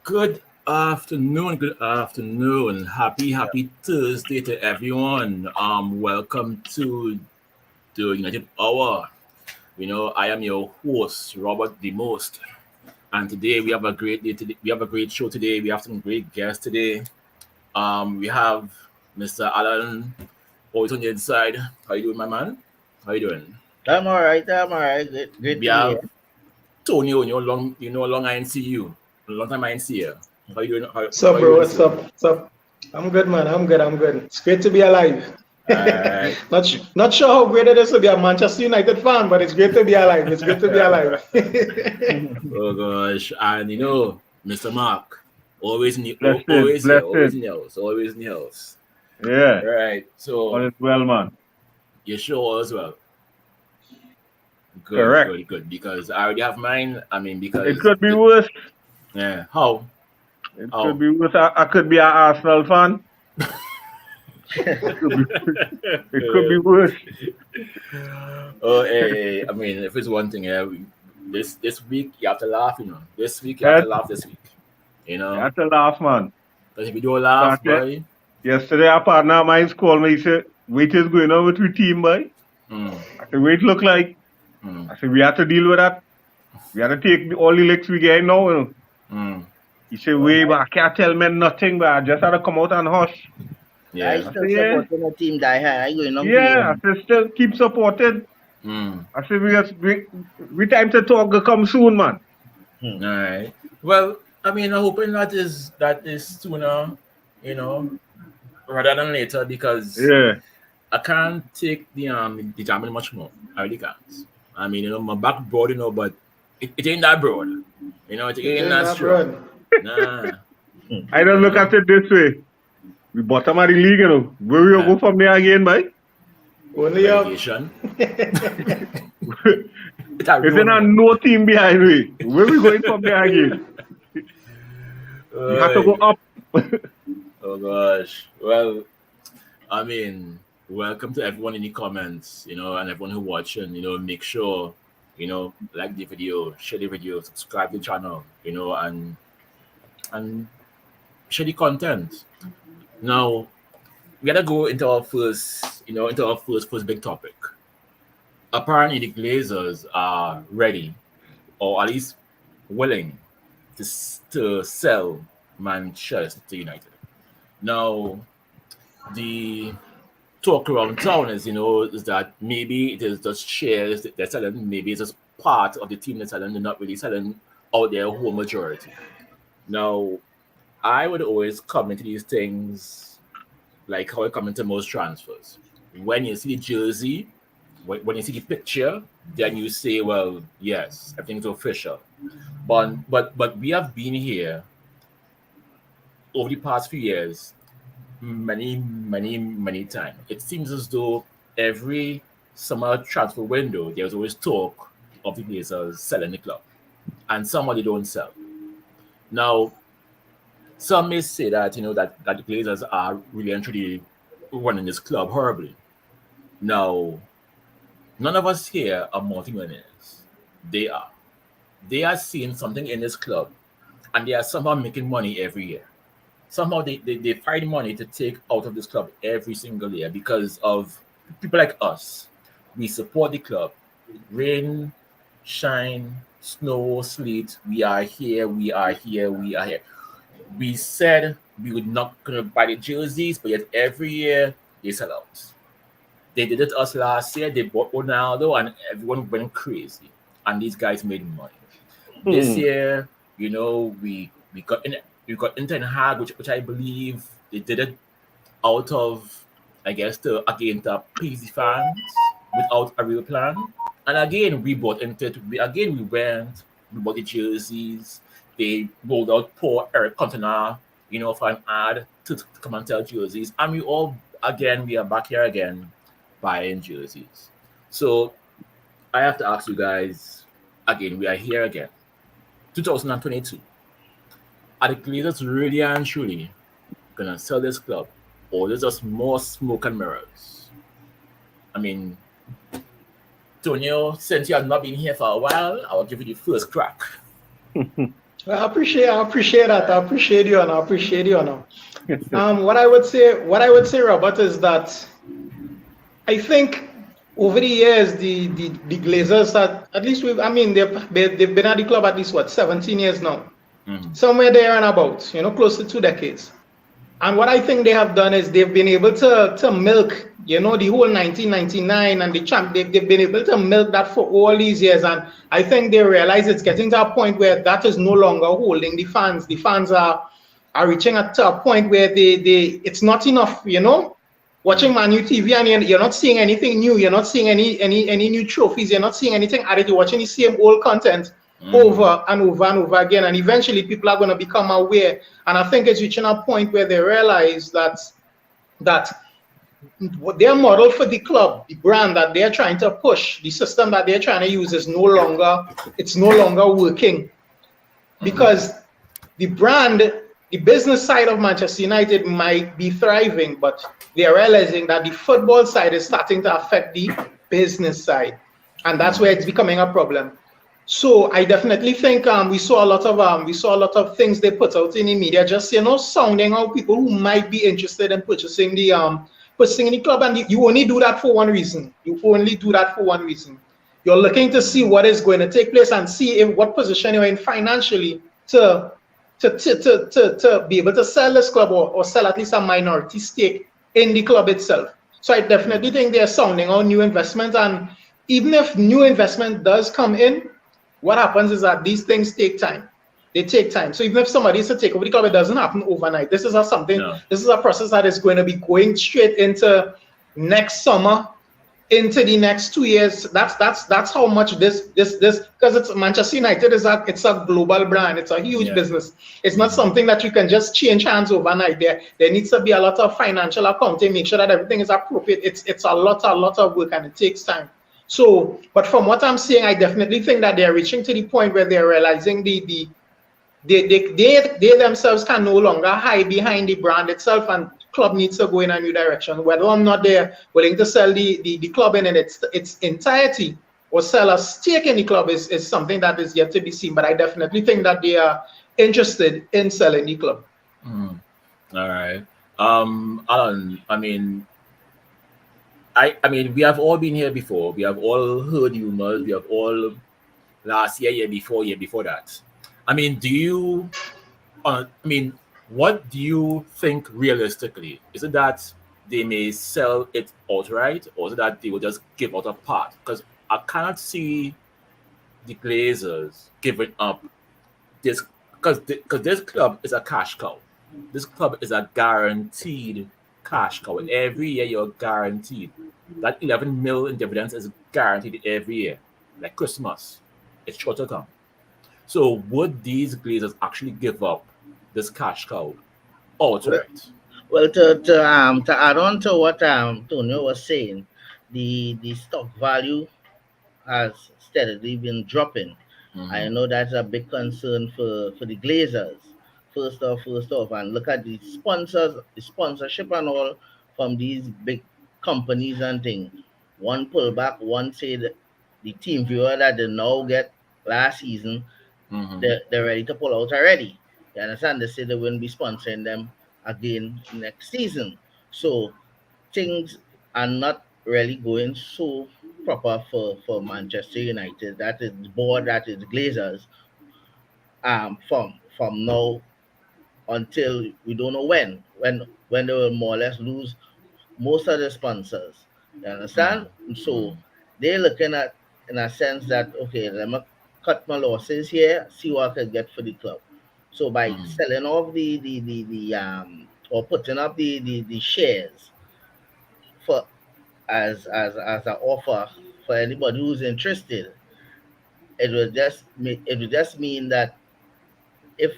Good afternoon. Happy Thursday to everyone. Welcome to the United Hour. I am your host, Robert the Most. And today we have a great day today. We have a great show today. We have some great guests today. We have Mr. Alan always on the inside. How you doing, my man? How you doing? I'm all right. Great We to be have here. Tony, long I ain't see you. A long time I ain't see you. How you doing? What's up, bro? What's up? What's up? I'm good, man. I'm good. It's great to be alive. Alright. Not sure how great it is to be a Manchester United fan, but it's great to be alive. It's good to be alive. Oh gosh, and Mr. Mark, always in the Blessed, always here, blessed. always in the house. Yeah, Right. all So is well, man. your show as well. Good, Correct. good. Because I already have mine. I mean, because It could be worse. yeah. How? It Oh. could be worse. I could be an Arsenal fan. It could be worse. Oh, hey, I mean, if it's one thing, this week you have to laugh. This week you have to laugh. This week, That's a laugh, man. because if you don't laugh, Okay. boy. Yesterday, a partner of mine called me. He said, "Wait is going on with your team, boy." Mm, I said, "Wait look like." mm, I said, "We have to deal with that. We have to take all the licks we get now." mm. He said, "Wait, but I can't tell men nothing, but I just had to come out and hush." I Yeah. still Yeah. supporting the team that I going on. Yeah, I said, still keep supporting. Mm. I said, we time to talk will come soon, man. All right. Well, I mean, I'm hoping that is sooner, rather than later, because Yeah. I can't take the Germany much more. I really can't. I mean, my back broad, but it ain't that broad. It ain't that strong. Nah. I don't look at it this way. We bottom of the league, Where we go from there again, boy? Only up. Relegation. Isn't there no team behind me? Where we going from there again? We have to go up. Oh gosh. Well, I mean, welcome to everyone in the comments, and everyone who watching, make sure, like the video, share the video, subscribe to the channel, and share the content. Now, we gotta go into our first big topic. Apparently, the Glazers are ready, or at least willing, to sell Manchester United. Now, the talk around town is that maybe it is just shares that they're selling, maybe it's just part of the team that's selling, they're not really selling out their whole majority. Now, I would always come into these things like how I come into most transfers. When you see the jersey, when you see the picture, then you say, well, yes, everything's official. But we have been here over the past few years many times. It seems as though every summer transfer window, there's always talk of the Glazers selling the club. And somehow they don't sell. Now, some may say that that the Glazers are really and truly running this club horribly. Now, none of us here are multimillionaires. They are. They are seeing something in this club, and they are somehow making money every year. Somehow they find money to take out of this club every single year because of people like us. We support the club. Rain, shine, snow, sleet. We are here. We said we were not going to buy the jerseys, but yet every year they sell out. They did it to us last year. They bought Ronaldo, and everyone went crazy. And these guys made money. This year, we got Inter and Hag, which I believe they did it out of, I guess, again to appease the fans without a real plan. And again, we bought into it. We went, we bought the jerseys. They rolled out poor Eric Cantona, for an ad to come and sell jerseys. And we are back here again buying jerseys. So I have to ask you guys again, we are here again. 2022. Are the Glazers really and truly gonna sell this club? Or there's just more smoke and mirrors? I mean, Tonio, since you have not been here for a while, I'll give you the first crack. I appreciate that. I appreciate you, and I appreciate you, what I would say, Robert, is that I think over the years, the Glazers at least they've been at the club at least 17 years now, somewhere there and about, close to 2 decades. And what I think they have done is they've been able to milk, the whole 1999 and the champ. They've been able to milk that for all these years, and I think they realize it's getting to a point where that is no longer holding the fans. The fans are reaching to a point where it's not enough, watching Man U TV and you're not seeing anything new. You're not seeing any new trophies. You're not seeing anything added. You're watching the same old content over and over and over again. And eventually people are going to become aware. And I think it's reaching a point where they realize that their model for the club, the brand that they're trying to push, the system that they're trying to use is no longer working. Because the brand, the business side of Manchester United might be thriving, but they are realizing that the football side is starting to affect the business side, and that's where it's becoming a problem. So I definitely think we saw a lot of things they put out in the media, just sounding out people who might be interested in purchasing the club, and you only do that for one reason. You're looking to see what is going to take place and see what position you're in financially to be able to sell this club or sell at least a minority stake in the club itself. So I definitely think they're sounding out new investments, and even if new investment does come in, what happens is that these things take time. They take time. So even if somebody is to take over the club, it doesn't happen overnight. This is This is a process that is going to be going straight into next summer, into the next 2 years. That's how much this because it's Manchester United it's a global brand. It's a huge business. It's not something that you can just change hands overnight. There needs to be a lot of financial accounting, make sure that everything is appropriate. It's a lot of work, and it takes time. So, but from what I'm seeing, I definitely think that they're reaching to the point where they're realizing they themselves can no longer hide behind the brand itself, and club needs to go in a new direction. Whether or not they're willing to sell the club in its entirety or sell a stake in the club is something that is yet to be seen. But I definitely think that they are interested in selling the club. All right. Alan, I mean, we have all been here before. We have all heard rumors. We have all last year before that. I mean, what do you think realistically? Is it that they may sell it outright, or is it that they will just give out a part? Because I cannot see the Glazers giving up this, because this club is a cash cow. This club is a guaranteed cash cow. And every year you're guaranteed. That 11 mil in dividends is guaranteed every year. Like Christmas. It's sure to come. So would these Glazers actually give up this cash cow outright? Well, to add on to what Tonio was saying, the stock value has steadily been dropping. I know that's a big concern for the Glazers. First off, and look at the sponsors, the sponsorship and all from these big companies and things. One pullback, one said the team viewer that they now get last season, they're ready to pull out already. You understand? They say they wouldn't be sponsoring them again next season. So things are not really going so proper for Manchester United. That is the board, that is Glazers. From now until we don't know when they will more or less lose most of the sponsors. You understand? So they're looking at, in a sense, that okay, let me cut my losses here, see what I can get for the club. So by selling off the or putting up the shares for as an offer for anybody who's interested, it would just mean that if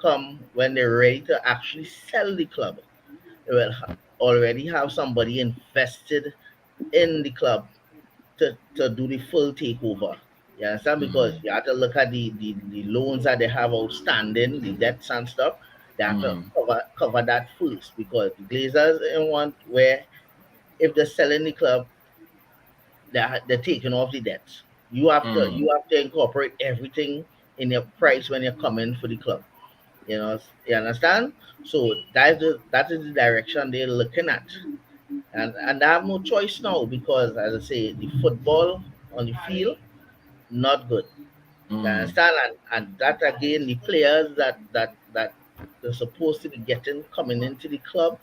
come when they're ready to actually sell the club, they will already have somebody invested in the club to do the full takeover. You understand? Because Mm-hmm. you have to look at the loans that they have outstanding, the debts and stuff. They have to Mm-hmm. cover that first because the Glazers in one where if they're selling the club, they're taking off the debts. You have to Mm-hmm. you have to incorporate everything in your price when you're coming for the club. You understand? So that is the direction they're looking at, and I have no choice now because, as I say, the football on the field not good. You Mm-hmm. understand? And that again, the players that they're supposed to be getting coming into the club,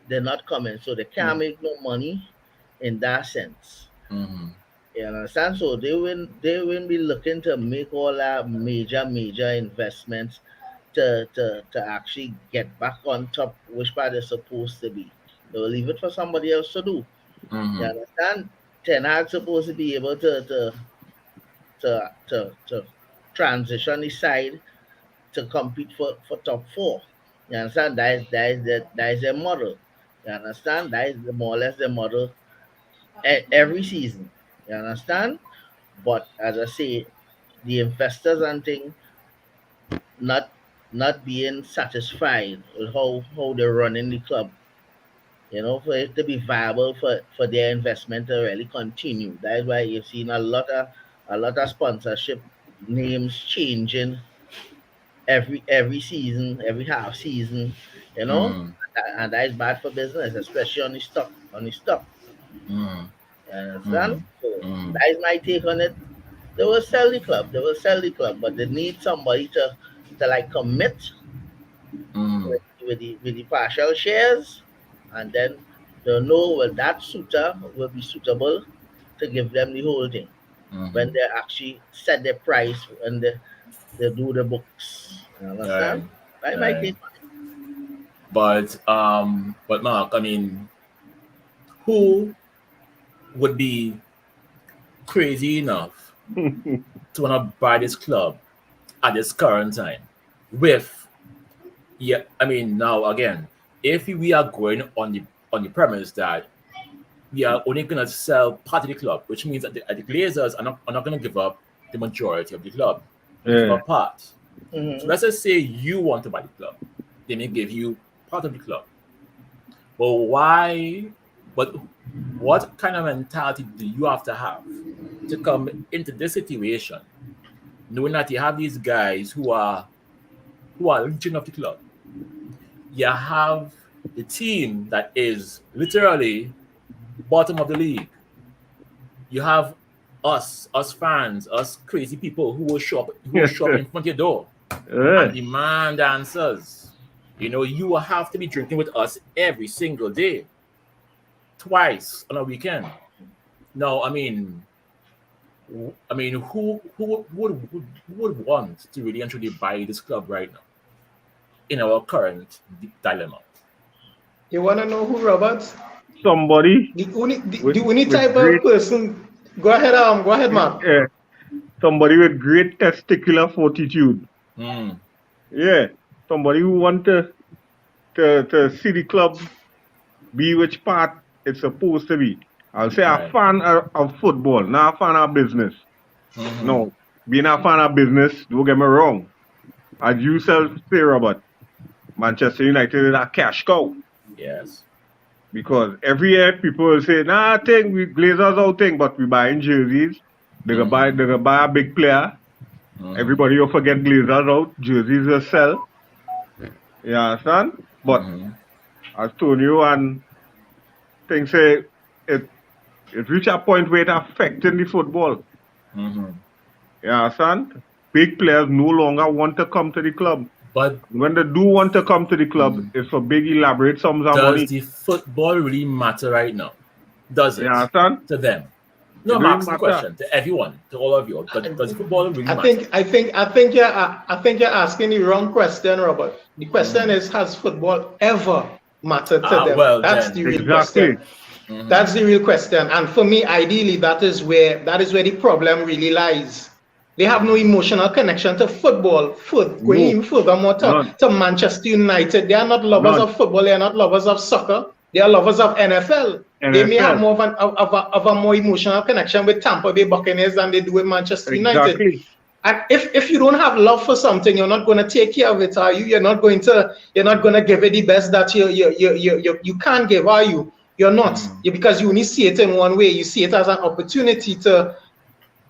they're not coming, so they can't make no money in that sense. Mm-hmm. You understand? So they will be looking to make all that major investments to actually get back on top, which part they're supposed to be. They will leave it for somebody else to do. You Mm-hmm. understand? Ten Hag's supposed to be able to transition his side to compete for top four. You understand? That is their model. You understand? That is more or less the model every season. You understand? But as I say, the investors and thing not not being satisfied with how they're running the club. For it to be viable for their investment to really continue. That is why you've seen a lot of sponsorship names changing every season, every half season, you know, Mm-hmm. and that is bad for business, especially on the stock. Mm-hmm. You understand? Mm-hmm. So Mm-hmm. that is my take on it. They will sell the club. They will sell the club, but they need somebody to like commit Mm-hmm. with the partial shares, and then they'll know well that suitor will be suitable to give them the whole thing Mm-hmm. when they actually set their price and they do the books. You Right. understand? Right, my Right. take on But Mark, I mean, who would be crazy enough to want to buy this club at this current time? With yeah, I mean now again, if we are going on the premise that we are only gonna sell part of the club, which means that the Glazers are not gonna give up the majority of the club. They give Yeah. up part. it. So let's just say you want to buy the club. They may give you part of the club. But why? But what kind of mentality do you have to come into this situation, knowing that you have these guys who are legion of the club? You have the team that is literally bottom of the league. You have us fans, us crazy people who will shop in front of your door and Yeah. demand answers. You will have to be drinking with us every single day, twice on a weekend. No, who would want to really and truly buy this club right now in our current dilemma? You want to know who, Robert? Somebody The only the, with the only with type great of person. Go ahead, man. uh, somebody with great testicular fortitude. Hmm. Yeah. Somebody who want to see the club be which part it's supposed to be. I'll say a Right. fan of football, not a fan of business. Mm-hmm. No, being a fan of business, don't get me wrong. As you self say, Robert, Manchester United is a cash cow. Yes. Because every year people will say, nah, I think we Glazers out thing, but we buying jerseys. Mm-hmm. They gonna buy a big player. Mm-hmm. Everybody will forget Glazers out. Jerseys will sell. You understand? But Mm-hmm. as Tony and things say, it it reach a point where it affecting the football. Mm-hmm. You understand? Big players no longer want to come to the club. But When they do want to come to the club, mm, it's for big elaborate sums of does money. the football really matter right now? Does You it understand? to them? No, It I'm don't asking the matter. question to everyone, to all of you. Does the football really I matter? think I think I think you're I think you're asking the wrong question, Robert. The question Mm. is, has football ever mattered to them? Well That's the then, real Exactly. question. That's the real question. And for me, ideally, that is where the problem really lies. They have no emotional connection to football. Going even furthermore to Manchester United, they are not lovers of football. They are not lovers of soccer. They are lovers of NFL. They may have more of a more emotional connection with Tampa Bay Buccaneers than they do with Manchester United. And if you don't have love for something, you're not going to take care of it, are you? You're not going to give it the best that you can give, are you? You're not. Because you only see it in one way. You see it as an opportunity to.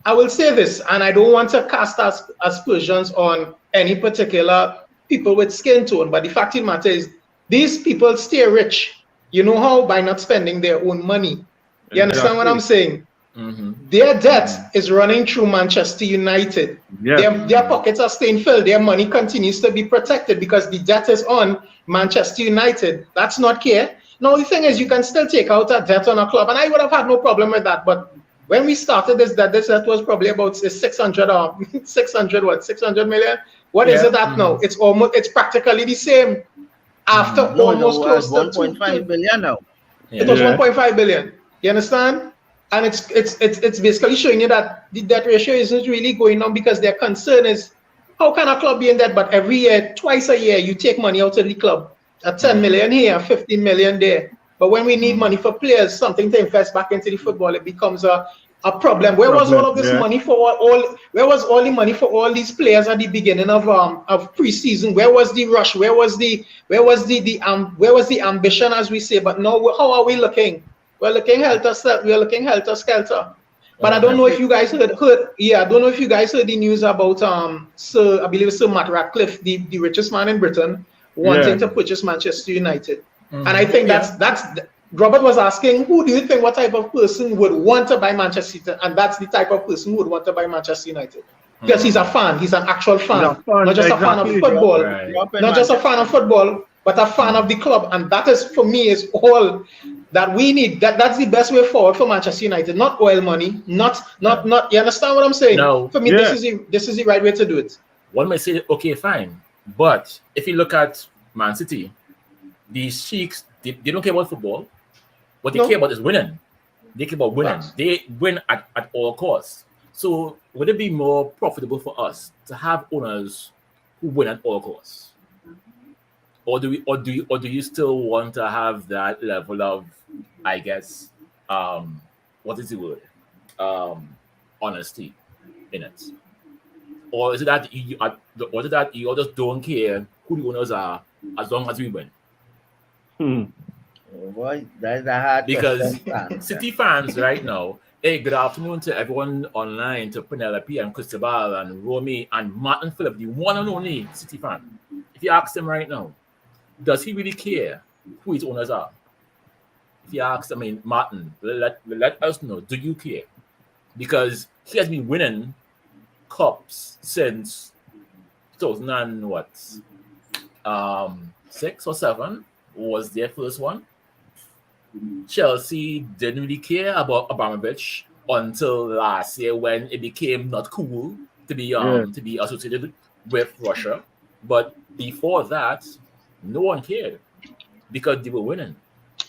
I will say this, and I don't want to cast aspersions on any particular people with skin tone, but the fact of the matter is, these people stay rich. You know how? By not spending their own money. You understand what I'm saying? Their debt is running through Manchester United. Their pockets are staying filled. Their money continues to be protected because the debt is on Manchester United. That's not care. Now, the thing is, you can still take out a debt on a club, and I would have had no problem with that. But when we started this debt was probably about 600 million. What is it at now? It's practically the same. After almost close to 1.5 billion now. It was 1.5 billion. You understand? And it's basically showing you that the debt ratio isn't really going down because their concern is how can a club be in debt? But every year, twice a year, you take money out of the club. 10 million here, 15 million there. But when we need money for players, something to invest back into the football, it becomes a problem. Where was all of this money for where was all the money for all these players at the beginning of preseason? Where was the rush? Where was the ambition, as we say? But now, how are we looking? We're looking helter-skelter. But I don't know if you guys heard. I don't know if you guys heard the news about I believe Sir Matt Ratcliffe, the richest man in Britain, wanting to purchase Manchester United. And I think that's Robert was asking, who do you think, what type of person would want to buy Manchester United? And that's the type of person who would want to buy Manchester United. Because he's a fan, he's an actual fan, not just a fan of football, not just a fan of football, but a fan of the club. And that is, for me, is all that we need. That's the best way forward for Manchester United. Not oil money, not. You understand what I'm saying? No. For me, this is the right way to do it. One may say, okay, fine, but if you look at Man City, these sheiks, they don't care about football. What they care about is winning. They care about winning. They win at all costs. So would it be more profitable for us to have owners who win at all costs? Or do you still want to have that level of, I guess, what is the word? Honesty in it? Or is it that you just don't care who the owners are as long as we win? Oh boy, that's a hard because question. City fans right now. Hey, good afternoon to everyone online, to Penelope and Cristobal and Romy and Martin Phillip, the one and only City fan. If you ask him right now, does he really care who his owners are? If you ask, Martin, let us know. Do you care? Because he has been winning cups since 2006 or 7 was their first one. Chelsea didn't really care about Abramovich until last year when it became not cool to be associated with Russia. But before that, no one cared because they were winning.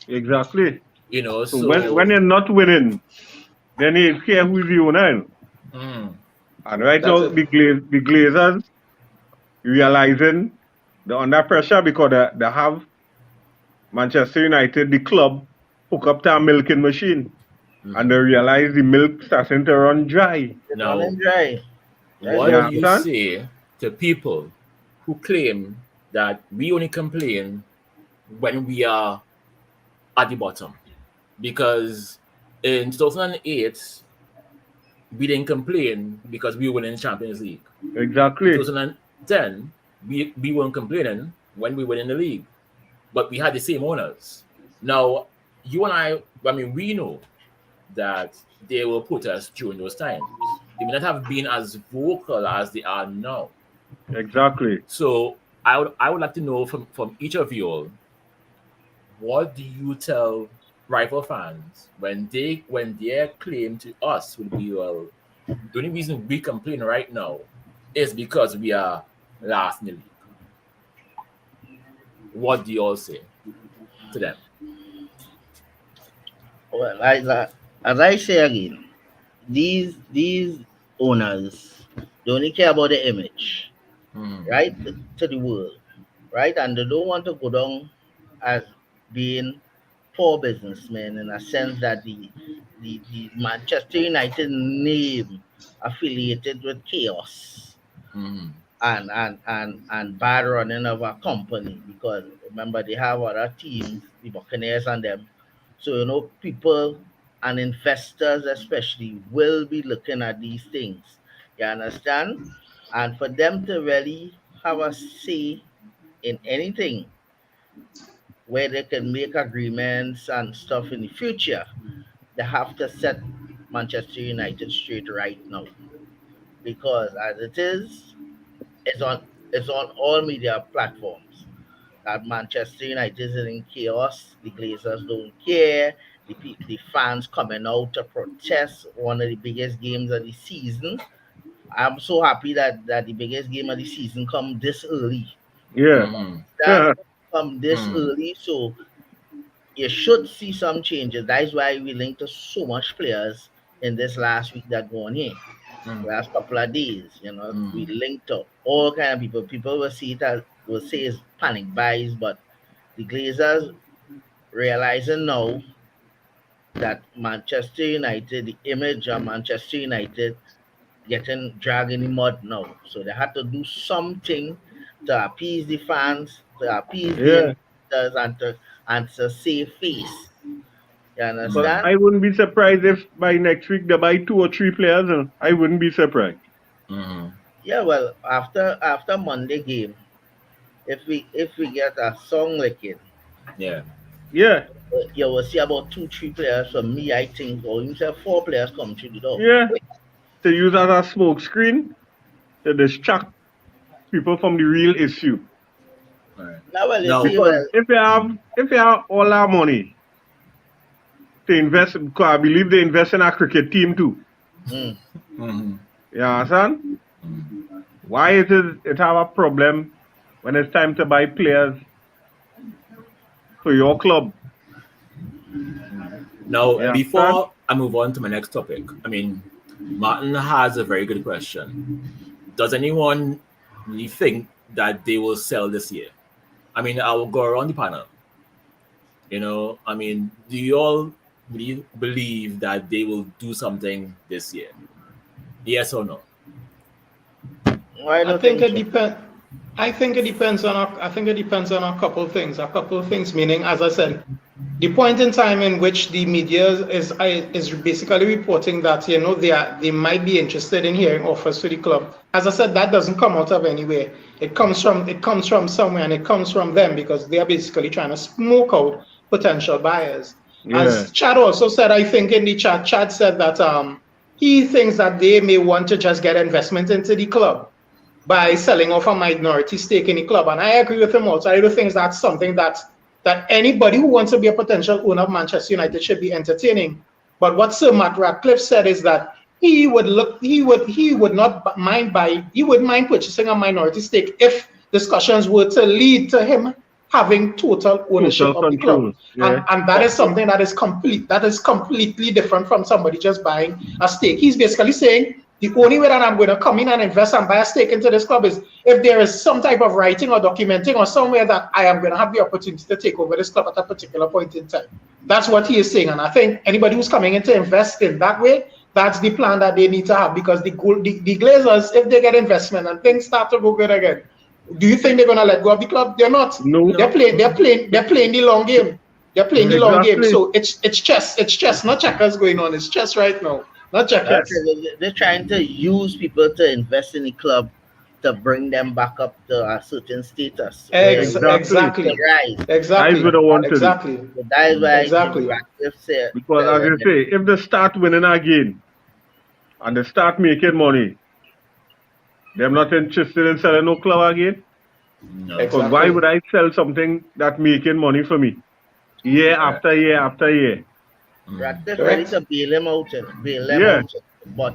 Exactly. So when you're not winning, then you care who's the owner. And right now, the Glazers realizing they're under pressure because they have Manchester United, the club, hook up to a milking machine. And they realize the milk starting to run dry. Now, what do you say to people who claim that we only complain when we are at the bottom? Because in 2008, we didn't complain because we were in the Champions League. Exactly. In 2010, we weren't complaining when we were in the league. But we had the same owners. Now, you and I we know that they were protests during those times. They may not have been as vocal as they are now. Exactly. So I would like to know from each of you all, what do you tell rival fans when their claim to us will be, well, the only reason we complain right now is because we are last in the league? What do you all say to them? Well, as I say again, these owners they only care about the image, Mm. right, to the world, right, and they don't want to go down as being poor businessmen in a sense that the Manchester United name affiliated with chaos Mm. and bad running of a company because remember they have other teams, the Buccaneers and them. So people and investors especially will be looking at these things. You understand? And for them to really have a say in anything where they can make agreements and stuff in the future, they have to set Manchester United straight right now. Because as it is, it's on it's on all media platforms that Manchester United is in chaos. The Glazers don't care. The fans coming out to protest one of the biggest games of the season. I'm so happy that the biggest game of the season come this early. Yeah. Mm. That come this Mm. early, so you should see some changes. That is why we linked to so much players in this last week that go on here. Mm. Last couple of days, we Mm. linked up all kind of people. People will see it as will say it's panic buys, but the Glazers realizing now that Manchester United, the image of Manchester United getting dragged in the mud now. So they had to do something to appease the fans, to appease the Yeah. investors and to save face. You But Mm. understand? I wouldn't be surprised if by next week they buy 2 or 3 players. I wouldn't be surprised. Mm. Yeah, well, after Monday game, if we get a song like it, Yeah. Yeah. you will see about 2, 3 players from me, I think, or you say 4 players come through the door. Yeah. To use as a smoke screen to distract people from the real issue. All right. Now, well, you Now. see, Because well, if you have all our money to invest, because I believe they invest in a cricket team too. mm, Mm. You understand? Mm. Why it have a problem when it's time to buy players for your club? Now, You understand? before I move on to my next topic, I mean, Martin has a very good question. Does anyone really think that they will sell this year? I mean, I will go around the panel. I mean, do you all really believe that they will do something this year? Yes or no? I I don't think think it so. depends. I think it depends on a couple of things. A couple of things, meaning, as I said, the point in time in which the media is basically reporting that they might be interested in hearing offers to the club. As I said, that doesn't come out of anywhere. It comes from somewhere, and it comes from them because they are basically trying to smoke out potential buyers. Yeah. As Chad also said, I think in the chat, Chad said that he thinks that they may want to just get investment into the club by selling off a minority stake in the club. And I agree with him also. I do think that's something that anybody who wants to be a potential owner of Manchester United should be entertaining. But what Sir Matt Ratcliffe said is that he wouldn't mind purchasing a minority stake if discussions were to lead to him having total ownership Total of the club. control. Yeah. And that is something that is completely different from somebody just buying a stake. He's basically saying the only way that I'm going to come in and invest and buy a stake into this club is if there is some type of writing or documenting or somewhere that I am going to have the opportunity to take over this club at a particular point in time. That's what he is saying. And I think anybody who's coming in to invest in that way, that's the plan that they need to have because the Glazers, if they get investment and things start to go good again, do you think they're going to let go of the club? They're not. No. They're playing the long game. They're playing the long game. Exactly. So it's chess, not checkers going on. It's chess right now. Not checkers. They're trying to use people to invest in the club to bring them back up to a certain status. Exactly. Rise. I would have wanted it. Exactly. So that is why Exactly. Ratcliffe said. Because as you say, if they start winning again and they start making money, they're not interested in selling no club again. No. Because why would I sell something that's making money for me year after year after year? Ratcliffe ready to bail them out, but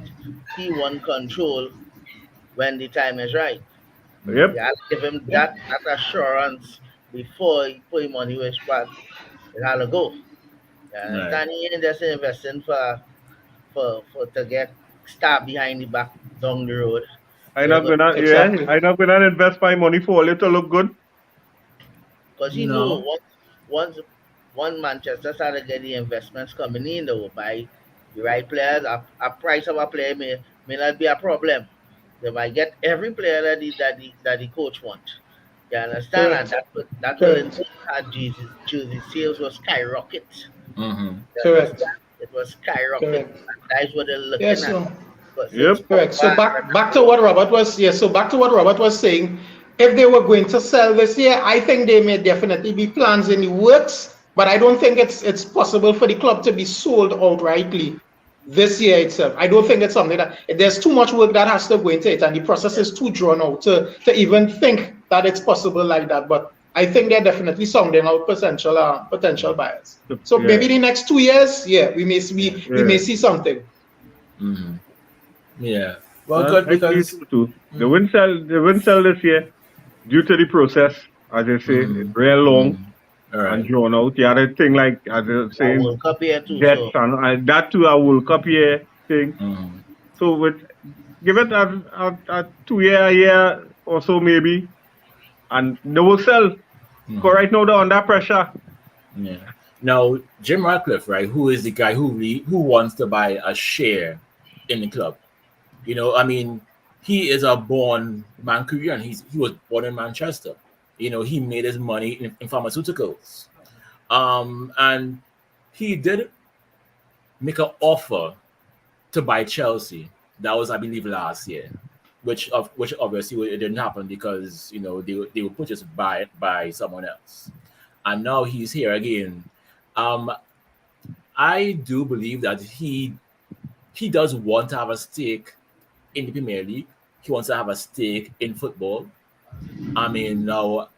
he won control when the time is right. Yep. You have to give him that assurance before he put him on the spot. It had to go. You Right. understand? He ain't just investing for to get stabbed behind the back down the road. I They're not going gonna, yeah, Exactly. I not gonna invest my money for it to look good. because he know No. once one Manchester started get the investments coming in, they will buy the right players. A price of a player may not be a problem. They might get every player that the coach want. You understand? And Correct. that will in Correct. turn have jersey sales will skyrocket. Mm-hmm. You Correct. understand? It was skyrocket. Correct. And that's what they're Yeah, looking at. so Because since Yep. correct. So Pogba and back to Ronaldo, what Robert was so back to what Robert was saying. If they were going to sell this year, I think there may definitely be plans in the works, but I don't think it's possible for the club to be sold outrightly this year itself. I don't think it's something that there's too much work that has to go into it, and the process yeah, is too drawn out to even think that it's possible like that. But I think they're definitely sounding out potential buyers. So Yeah. maybe the next 2 years, yeah, Yeah. we may Yeah. see something. Mm-hmm. Yeah. Well, good I believe because. so too. Mm-hmm. They wouldn't sell this year due to the process, as I say, it's Mm-hmm. real long Mm-hmm. All and right. drawn out. The other thing, like as I was that saying, World Cup here too. debts So and that too, a World Cup year thing. Mm-hmm. So with give it a 2 year, a year or so maybe, and they will sell. Because Mm-hmm. right now they're under pressure. Yeah. Now, Jim Ratcliffe, right? Who is the guy who wants to buy a share in the club? I mean, he is a born Mancunian. He was born in Manchester. He made his money in pharmaceuticals. And he did make an offer to buy Chelsea. That was, I believe, last year, which obviously it didn't happen because they were purchased by someone else, and now he's here again. Um, I do believe that he does want to have a stake in the Premier League. He wants to have a stake in football. I mean, now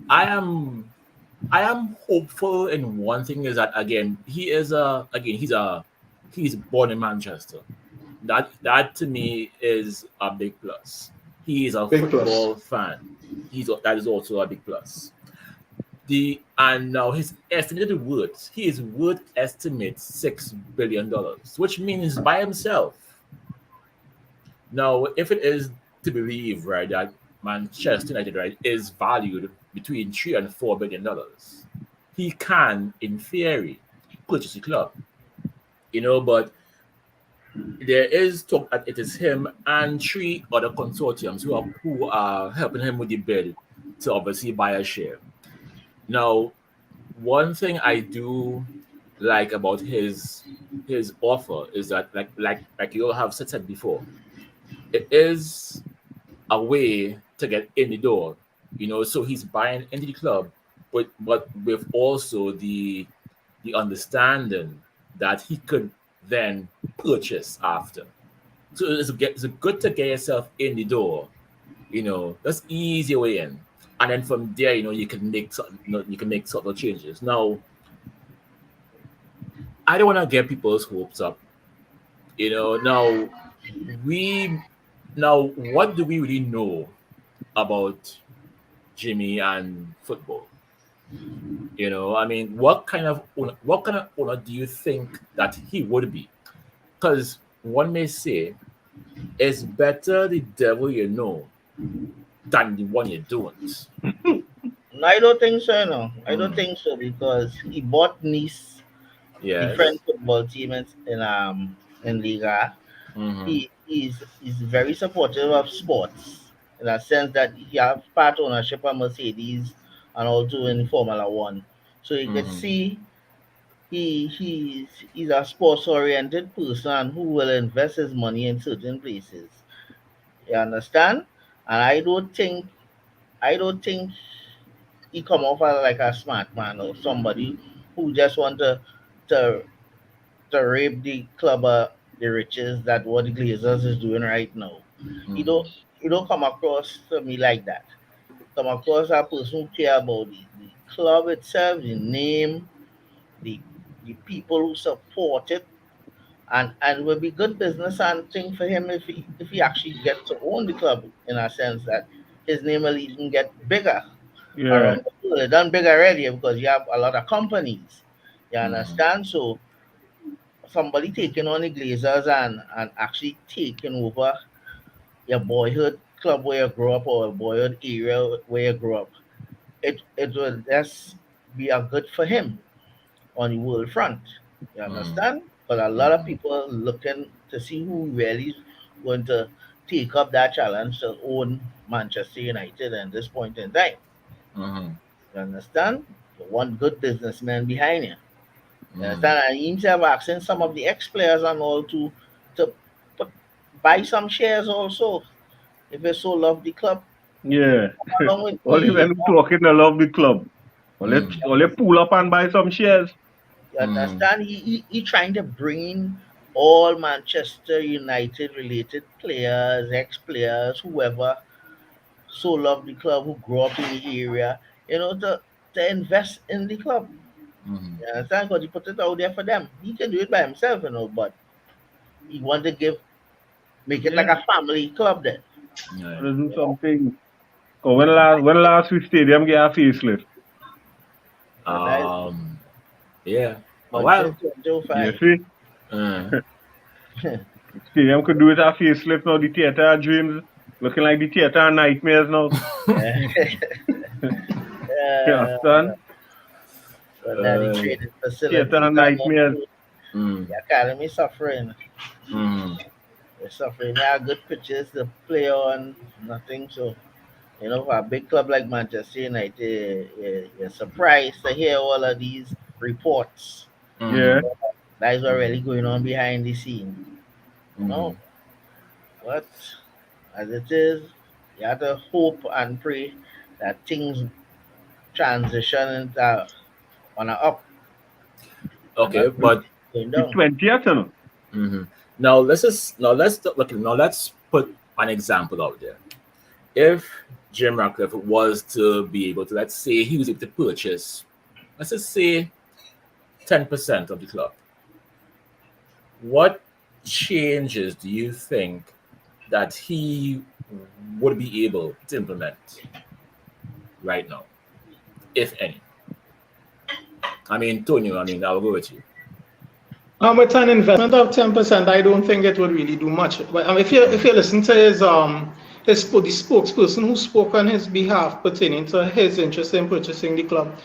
I am hopeful in one thing is that again he's born in Manchester. That to me is a big plus. He is a Big plus. football fan. That is also a big plus. And now his estimated worth, he is worth estimates $6 billion, which means by himself. Now, if it is to believe right that Manchester United right is valued between $3 and $4 billion, he can, in theory, purchase the club. But there is talk that it is him and three other consortiums who are helping him with the bid to obviously buy a share. Now, one thing I do like about his offer is that like you all have said before, it is a way to get in the door. So he's buying into the club, but with also the understanding that he could then purchase after. So it's good to get yourself in the door. That's easy way in, and then from there, you can make subtle changes. Now, I don't want to get people's hopes up. Now we now what do we really know about Jimmy and football? I mean, what kind of owner do you think that he would be? Because one may say it's better the devil you know than the one you don't. no, I don't think so. No, I don't Mm. think so because he bought Nice, the Yes. French football team in Liga. Mm-hmm. He's very supportive of sports in a sense that he have part ownership of Mercedes and also in Formula One. So you can Mm-hmm. see he's a sports oriented person who will invest his money in certain places. You understand? And I don't think he come off as like a smart man or somebody who just want to to rape the club the riches that what the Glazers is doing right now. He Mm-hmm. don't he don't come across to me like that. Come across a person who care about the club itself, the name, the the people who support it, and will be good business and thing for him if he actually get to own the club in a sense that his name will even get bigger Yeah. around the world. It done bigger already because you have a lot of companies. You understand? So somebody taking on the Glazers and actually taking over your boyhood club where you grew up or a boyhood area where you grew up, it will just be a good for him on the world front. You understand? Because a lot of people looking to see who really going to take up that challenge to own Manchester United at this point in time. You understand? You want good businessmen behind you. You understand? And himself asking some of the ex-players and all to put, buy some shares also if they so love the club. Yeah. Along with All me, the men talking they love the club. All they pull up and buy some shares. you understand? He trying to bring in all Manchester United related players, ex-players, whoever so love the club, who grew up in the area, to invest in the club. You understand? Because he put it out there for them. He can do it by himself, but he want to make it like a family club then. To do something. Cause when last we stadium get a facelift. Yeah. A while. You see? Stadium could do it a facelift now. The theater of dreams looking like the theater of nightmares now. You understand? The training facilities Theater of nightmares. The academy suffering. They're suffering. They have good pitches to play on, nothing. So, for a big club like Manchester United, you're surprised to hear all of these reports. Yeah. That is what really going on behind the scene. But as it is, you have to hope and pray that things transition into on a up. Okay, but the 20th, Now let's put an example out there. If Jim Ratcliffe was to be able to, let's say he was able to purchase, let's just say 10% of the club, what changes do you think that he would be able to implement right now, if any? I mean, Tony, I'll go with you. With an investment of 10%, I don't think it would really do much. But if you listen to the spokesperson who spoke on his behalf pertaining to his interest in purchasing the club,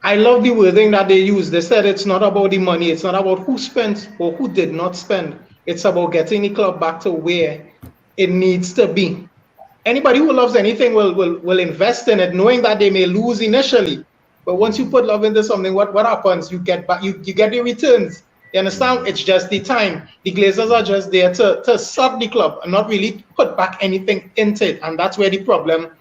I love the wording that they used. They said it's not about the money, it's not about who spent or who did not spend. It's about getting the club back to where it needs to be. Anybody who loves anything will invest in it, knowing that they may lose initially. But once you put love into something, what happens? You get back, you get the returns. You understand? It's just the time. The Glazers are just there to sub the club and not really put back anything into it. And that's where the problem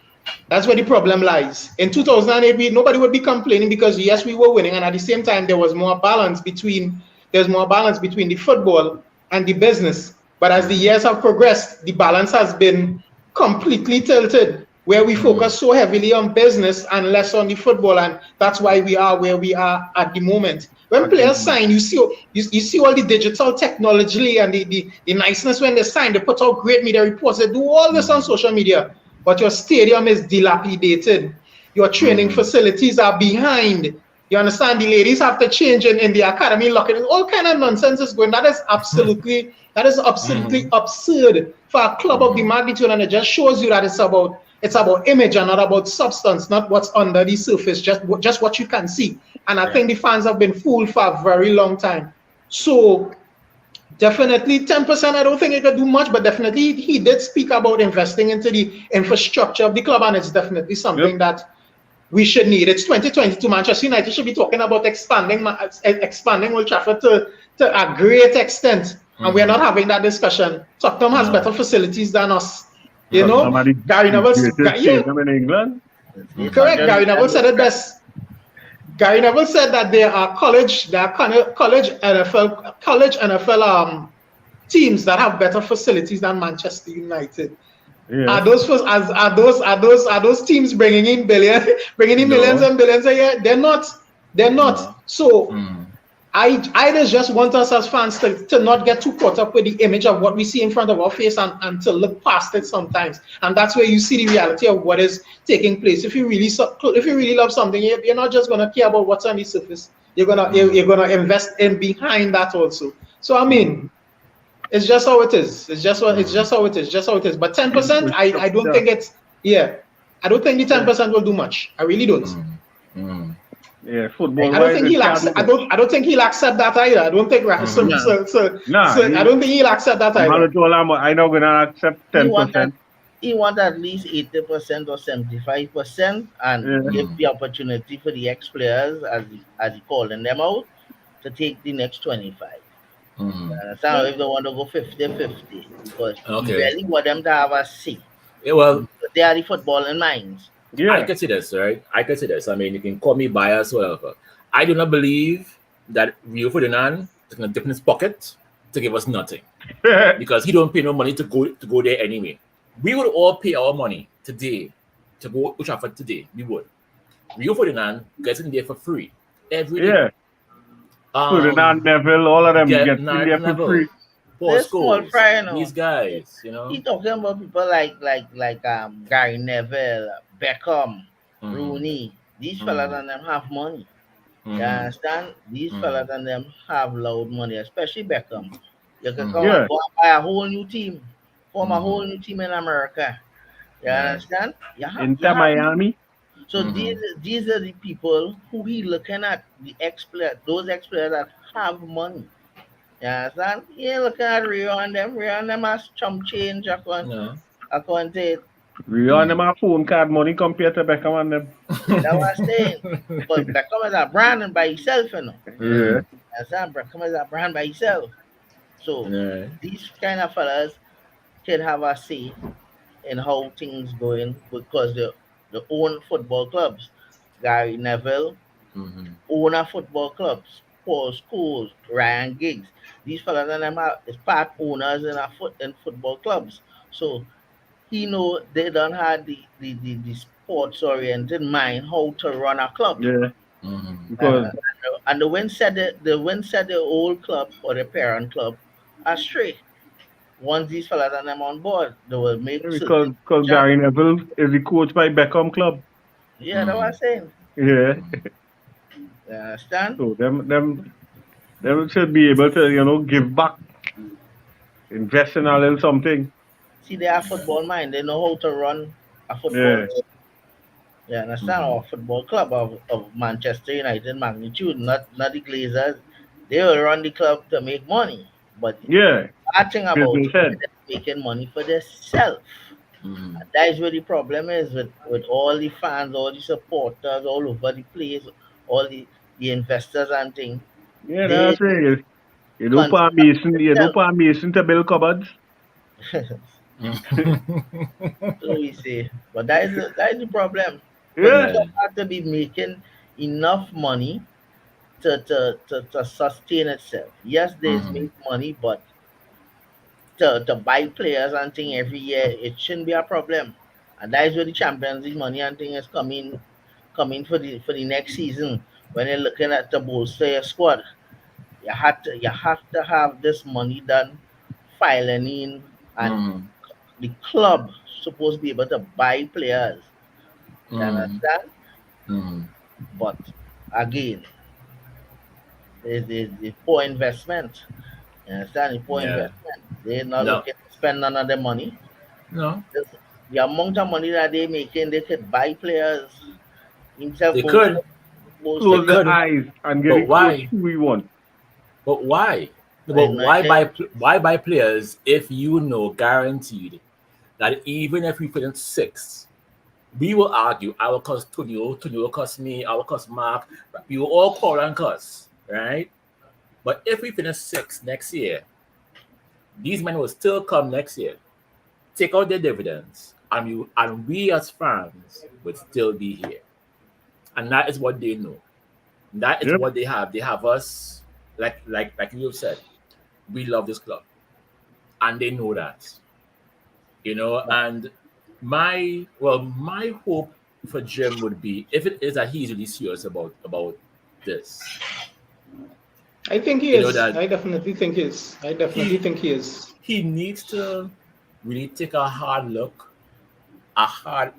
lies. In 2008, nobody would be complaining because yes, we were winning, and at the same time there was more balance between the football and the business. But as the years have progressed, the balance has been completely tilted, where we focus so heavily on business and less on the football, and that's why we are where we are at the moment. When players sign, you see all the digital technology and the niceness when they sign. They put out great media reports. They do all this on social media, but your stadium is dilapidated. Your training facilities are behind. You understand? The ladies have to change in the academy locker. All kind of nonsense is going. That is absolutely absurd for a club of the magnitude, and it just shows you that it's about image and not about substance, not what's under the surface, just what you can see. And I think the fans have been fooled for a very long time. So definitely 10%, I don't think it could do much, but definitely he did speak about investing into the infrastructure of the club, and it's definitely something that we should need. It's 2022. Manchester United should be talking about expanding Old Trafford to a great extent, and we're not having that discussion. Tottenham has better facilities than us. Gary Neville in England. Correct. Gary Neville said it best. Gary Neville said that there are college NFL teams that have better facilities than Manchester United. Yeah. Are those teams bringing in millions and billions a year? They're not. So I just want us as fans to not get too caught up with the image of what we see in front of our face and to look past it sometimes. And that's where you see the reality of what is taking place. If you really love something, you're not just going to care about what's on the surface. You're gonna invest in behind that also. So I mean, it's just how it is. It's just what it's just how it is. Just how it is. But 10%, I don't think it's I don't think the 10% will do much. I really don't. Yeah, football. I don't think he'll accept. I don't think he'll accept that either. I don't think. I don't think he'll accept that either. I'm not gonna accept 10%. He want at least 80% or 75%, and give the opportunity for the ex players, as he calling them out, to take the next 25. So if they want to go 50-50, because you really want them to have a say. Yeah, well, they are the footballing minds. Yeah. I can see this, right? I can see this. I mean, you can call me biased or whatever. I do not believe that Rio Ferdinand is going to dip in his pocket to give us nothing. Because he don't pay no money to go there anyway. We would all pay our money today to go to Trafford today. We would. Rio Ferdinand gets in there for free every day. Yeah. Ferdinand, Neville, all of them get in there for free. Paul Scholes, these guys, you know. He talking about people like Gary Neville, Beckham, Rooney. These fellas and them have money. You understand? These fellas and them have loud money, especially Beckham. You can go and buy a whole new team, form a whole new team in America. You understand? Inter Miami. So these are the people who he looking at, those ex-players that have money. You understand? He ain't looking at Rio and them. Rio and them has chump change. I can't take. Rio and them have phone card money compared to Beckham and them. That's what I'm saying. Because Beckham is a brand by himself, you know. Yeah. Understand? Beckham is a brand by himself. So these kind of fellas can have a say in how things going, because they own football clubs. Gary Neville own a football clubs. Paul Scholes, Ryan Giggs. These fellas and them are part owners in football clubs. So he know they don't have the sports oriented mind how to run a club. Yeah. And the win set the old club or the parent club astray. Once these fellas and them on board, they will make because Gary Neville is the coach by Beckham Club. Yeah, that's what I'm saying. Yeah. You understand? So them should be able to, give back. Invest in a little something. See, they have football mind. They know how to run a football team. You understand? Or a football club of Manchester United magnitude, not the Glazers. They will run the club to make money. But the bad thing about it, they're making money for themselves. And that is where the problem is with all the fans, all the supporters all over the place, all the investors and things. Yeah, that's right. You don't pay Mason to build cupboards. So we say, but that is the problem. Yeah. You have to be making enough money to sustain itself. Yes, they make money, but to buy players and thing every year, it shouldn't be a problem. And that is where the Champions League money and thing is coming for the next season. When they're looking at the bolster your squad, you have to have this money done, filing in, and the club supposed to be able to buy players. You understand? But again, it's poor investment. You understand? It's poor investment. They're not looking to spend none of their money. No. The amount of money that they're making, they could buy players. They could. Close the eyes and get it who we want. But why? But why buy players if you know guaranteed that even if we finish sixth, we will argue, I will cost Tunio will cost me, I will cost Mark, we will all call and cuss, right? But if we finish sixth next year, these men will still come next year, take out their dividends, and we as fans would still be here. And that is what they know. That is what they have. They have us, like you said, we love this club. And they know that. And my hope for Jim would be, if it is that he's really serious about this. I think he is. I definitely think he is. He needs to really take a hard,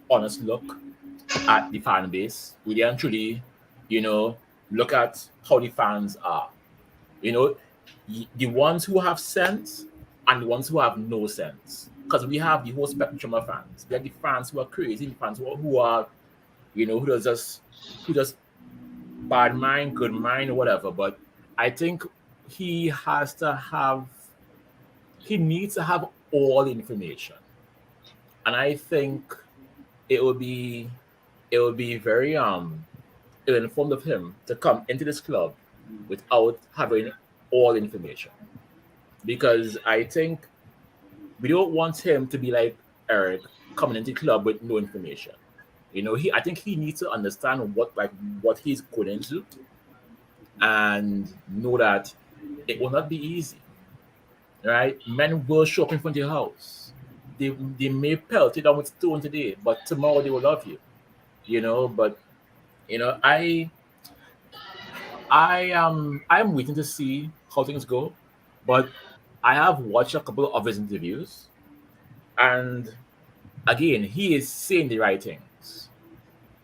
honest look at the fan base. Really and truly, look at how the fans are. You know, the ones who have sense and the ones who have no sense. Because we have the whole spectrum of fans. We have the fans who are crazy, the fans who are, who just bad mind, good mind, or whatever. But I think he has to have, he needs to have all information, and I think it would be, very ill-informed of him to come into this club without having all information, because I think we don't want him to be like Eric coming into the club with no information. I think he needs to understand what he's going into and know that it will not be easy. Right? Men will show up in front of your house. They may pelt you down with stone today, but tomorrow they will love you. But I I'm waiting to see how things go. But I have watched a couple of his interviews, and again, he is saying the right things.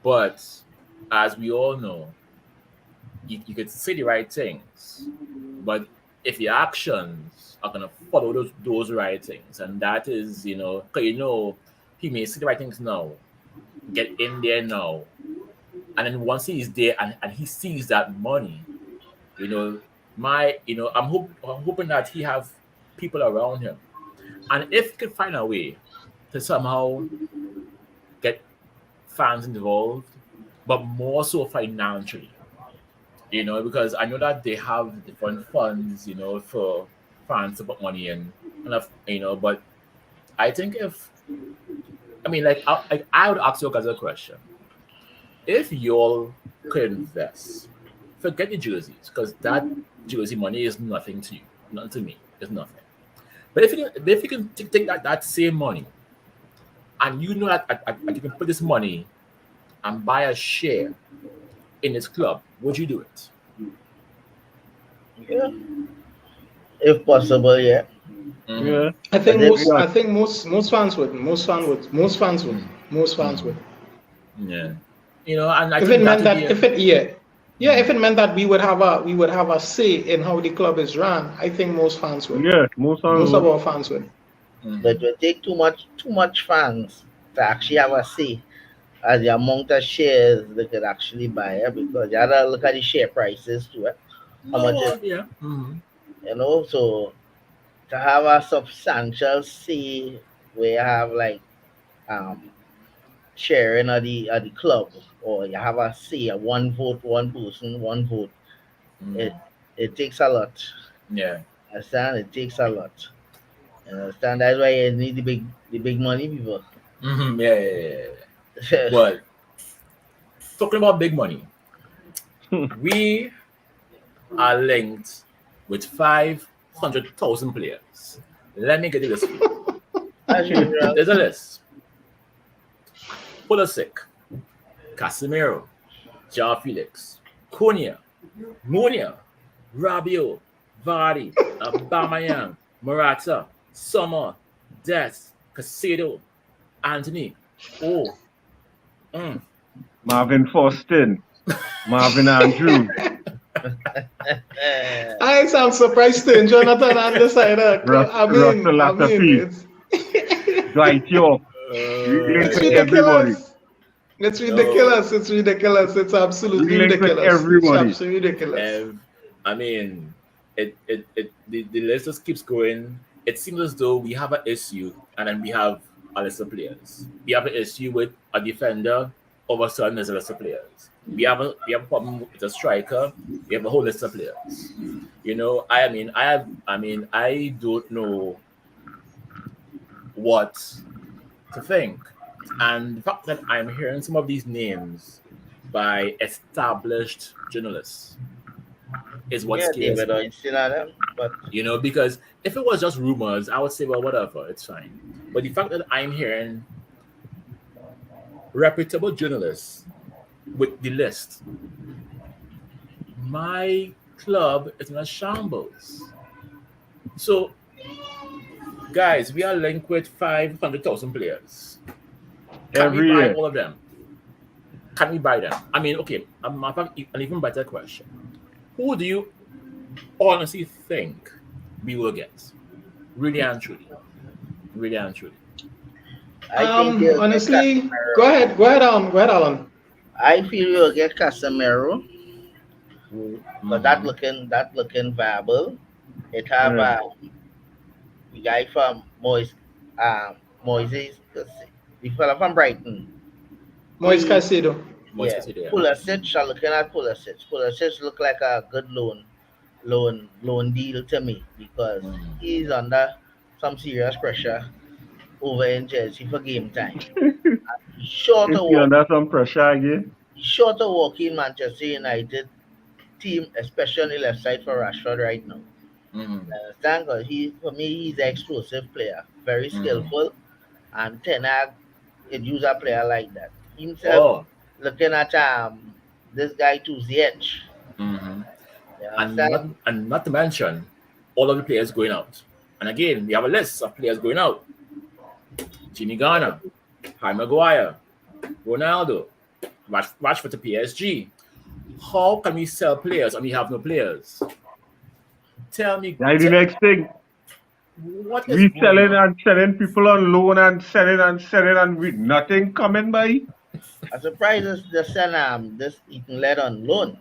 But as we all know, you could say the right things, but if your actions are gonna follow those right things, and that is, because he may say the right things now, get in there now, and then once he's there and he sees that money, you know, I'm hoping that he have people around him, and if he could find a way to somehow get fans involved, but more so financially, because I know that they have different funds, for fans to put money in, but I think I would ask you guys a question. If y'all could invest, forget the jerseys, because that jersey money is nothing to you, nothing to me, it's nothing. But if you can take that same money, and you know that you can put this money and buy a share in this club, would you do it? Yeah, if possible, yeah. Mhm. Yeah. I think most fans would. Most fans would. Yeah. And I If think it that meant would be that if it yeah, if it meant that we would have a say in how the club is run, I think most fans would. Yeah, most Most of of our fans would. But it will take too much fans to actually have a say as the amount of shares they could actually buy, because you gotta look at the share prices too. How much no, is, yeah. Mhm. so to have a substantial say where you have like um sharing of the club, or you have a say, a one vote, one person, one vote. It Mhm. it takes a lot. Yeah. Understand? It takes a lot. You understand? That's why you need the big money people. Yeah, yeah, yeah, yeah. But talking about big money, them. we are linked with 500,000 players. Let me get you this for you. As usual. There's a list: Pulisic, Casemiro, João Felix, Cunha, Munia, Rabiot, Vardy, Aubameyang, Morata, Sommer, Des, Caicedo, Anthony. Oh, mm. Marvin Foston, Marvin Andrews, I'm surprised to Jonathan undecided. Russell I mean, Latapy, it's Dwight York. We link it's with everybody. ridiculous. It's No. ridiculous. It's ridiculous. It's We absolutely link with ridiculous. It's everybody. absolutely ridiculous. I mean, the list just keeps going. It seems as though we have an issue, and then we have a list of players. We have an issue with a defender. All of a sudden, there's a list of players. We have a problem with a striker. We have a whole list of players. I don't know what to think, and the fact that I'm hearing some of these names by established journalists is what Yeah, scares David me. Einstein and them. But Because if it was just rumors, I would say, well, whatever, it's fine. But the fact that I'm hearing reputable journalists with the list, my club is in a shambles. So, guys, we are linked with 500,000 players. Can we Every buy year. all of them? can we buy them? I mean, okay, an even better question. Who do you honestly think we will get? Really and truly. Really and truly. I think they'll get Honestly, Casemiro. go ahead, Alan. I feel you'll get Casemiro, but that Mhm. looking viable. It have Yeah. the guy from Moises, the fella from Brighton. Moise He Caicedo. Moise Yeah, Caicedo, yeah. Pulisic. I'm looking at Pulisic. Pulisic look like a good loan deal to me because Mhm. he's under some serious pressure over in Chelsea for game time. He's sure Is to he walk. under some pressure again? He's sure to walk in Manchester United team, especially on the left side for Rashford right now. Mhm. You understand? Because for me, he's an explosive player, very Mhm. skillful, and Ten Hag could use a player like that. Himself Oh. looking at this guy to Ziyech. Mhm. You And understand? not to mention all of the players going out. And again, we have a list of players going out. Jimmy Garner, Harry Maguire, Ronaldo, Rashford to PSG. How can we sell players and we have no players? Tell me, That's the next thing. what is We going selling on? and selling people on loan and selling and with nothing coming by. I'm surprised the send this Ethan led on loan.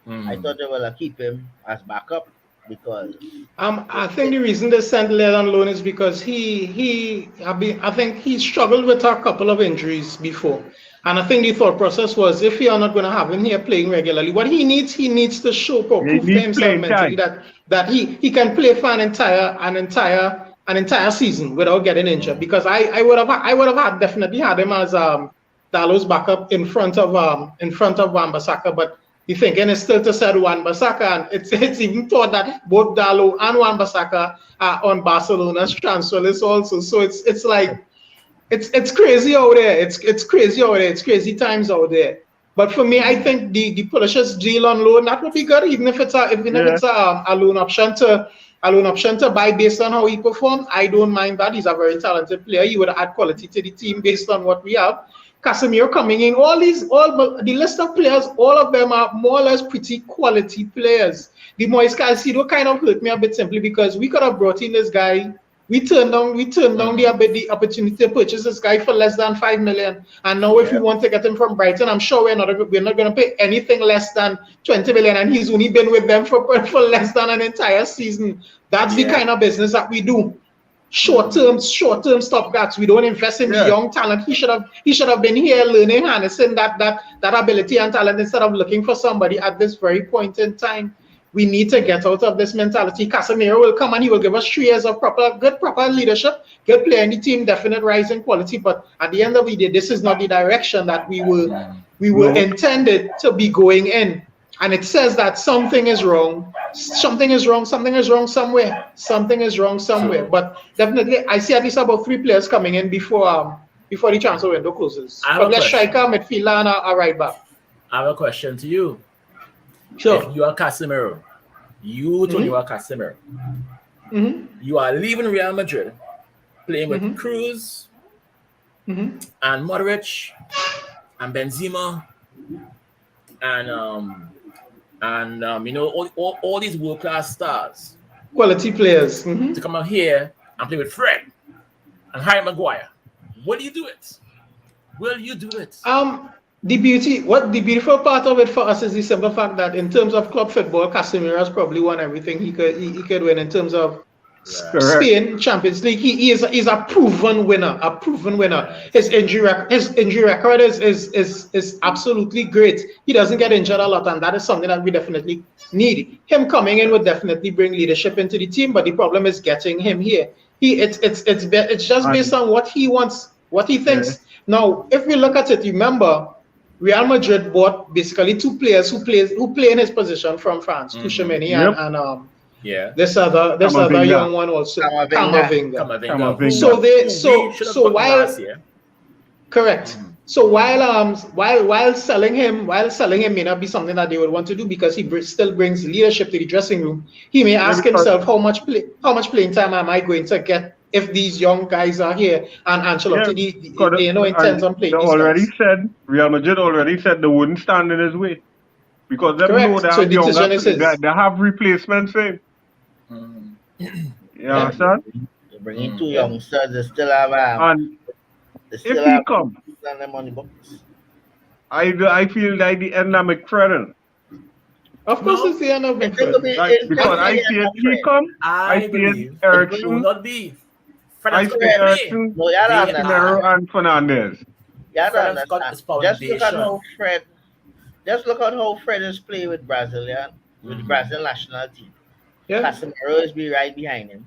I Mhm. thought they will keep him as backup because I think the reason they sent Led on loan is because I think he struggled with a couple of injuries before, and I think the thought process was if you are not going to have him here playing regularly, what he needs to show or They prove to need himself playing mentally time. that he can play for an entire season without getting injured. Mhm. Because I would have definitely had him as Dalo's backup in front of Wan-Bissaka, but the thinking is still to sell Wan-Bissaka, and it's even thought that both Dalo and Wan-Bissaka are on Barcelona's transfer list also. So it's like it's crazy out there. It's crazy out there. It's crazy times out there. But for me, I Mhm. think the Pulisic's deal on loan that would be good, even if Yeah. it's a loan option to buy based on how he performs. I don't mind that. He's a very talented player. He would add quality to the team based on what we have. Casemiro coming in, all the list of players, all of them are more or less pretty quality players. The Moise Caicedo kind of hurt me a bit simply because we could have brought in this guy. We turned down Mhm. the opportunity to purchase this guy for less than 5 million. And now if we yeah, want to get him from Brighton, I'm sure we're not going to pay anything less than 20 million. And he's only been with them for less than an entire season. That's the yeah, kind of business that we do. Mhm. Short term stopgaps. We don't invest in the Yeah. young talent. He should have been here learning, harnessing that ability and talent instead of looking for somebody at this very point in time. We need to get out of this mentality. Casemiro will come and he will give us 3 years of proper leadership, good play in the team, definite rise in quality. But at the end of the day, this is not the direction that Mhm. we were No. intended to be going in. And it says that something is wrong. Something is wrong. Something is wrong somewhere. Something is wrong somewhere. So But definitely, I see at least about 3 players coming in before the transfer window closes. I have a Probably a striker, question. midfielder, and a right back. I have a question to you. If Sure. you are Casemiro, you Tony Mm-hmm. are Casemiro, Mm-hmm. you are leaving Real Madrid, playing with Mm-hmm. Cruz Mm-hmm. and Modric and Benzema and you know all these world class stars Quality players. to Mm-hmm. come out here and play with Fred and Harry Maguire. Will you do it? Will you do it? The beautiful part of it for us is the simple fact that in terms of club football, Casemiro has probably won everything he could win in terms of Right. Correct. Spain Champions League. He's a proven winner, a proven winner. Right. His injury record is absolutely great. He doesn't get injured a lot, and that is something that we definitely need. Him coming in would definitely bring leadership into the team, but the problem is getting him here. It's just based And on what he wants, what he yeah. thinks. Now, if we look at it, remember Real Madrid bought basically 2 players who play in his position from France, Mm-hmm. Tchouaméni Yep. and Yeah. this other Camavinga. young one also, Camavinga. Camavinga. Kamavinga, Camavinga. who we should have gotten last While year. correct. Mhm. So while selling him may not be something that they would want to do because he still brings leadership to the dressing room. He may Yeah, ask because himself how much playing time am I going to get if these young guys are here and Yeah, Ancelotti, because intends on they playing these already guys. said, Real Madrid already said they wouldn't stand in his way. Because them know Correct. they So have the younger, decision is his. they have replacements for him. Mm. You Yeah. understand? They bring in two Yeah. youngsters. And They if still he have come, them on the books. I feel like the end of McFredden. Of course, it's No, the end of It will McFred. be Like, it I will because be I think the see end it, of he Fred. come, I I see it, believe It it will will Ericsson, not be. Fred I and see Scott Fred. play. Ericsson, No, you don't They understand. are Casemiro, and Fernandez. You don't Fred and Scott understand. is Just look at how foundation. Fred. Just look at how Fred is playing with Brazilian with the Mm-hmm. Brazil national team. Yeah. Casemiro is be right behind him.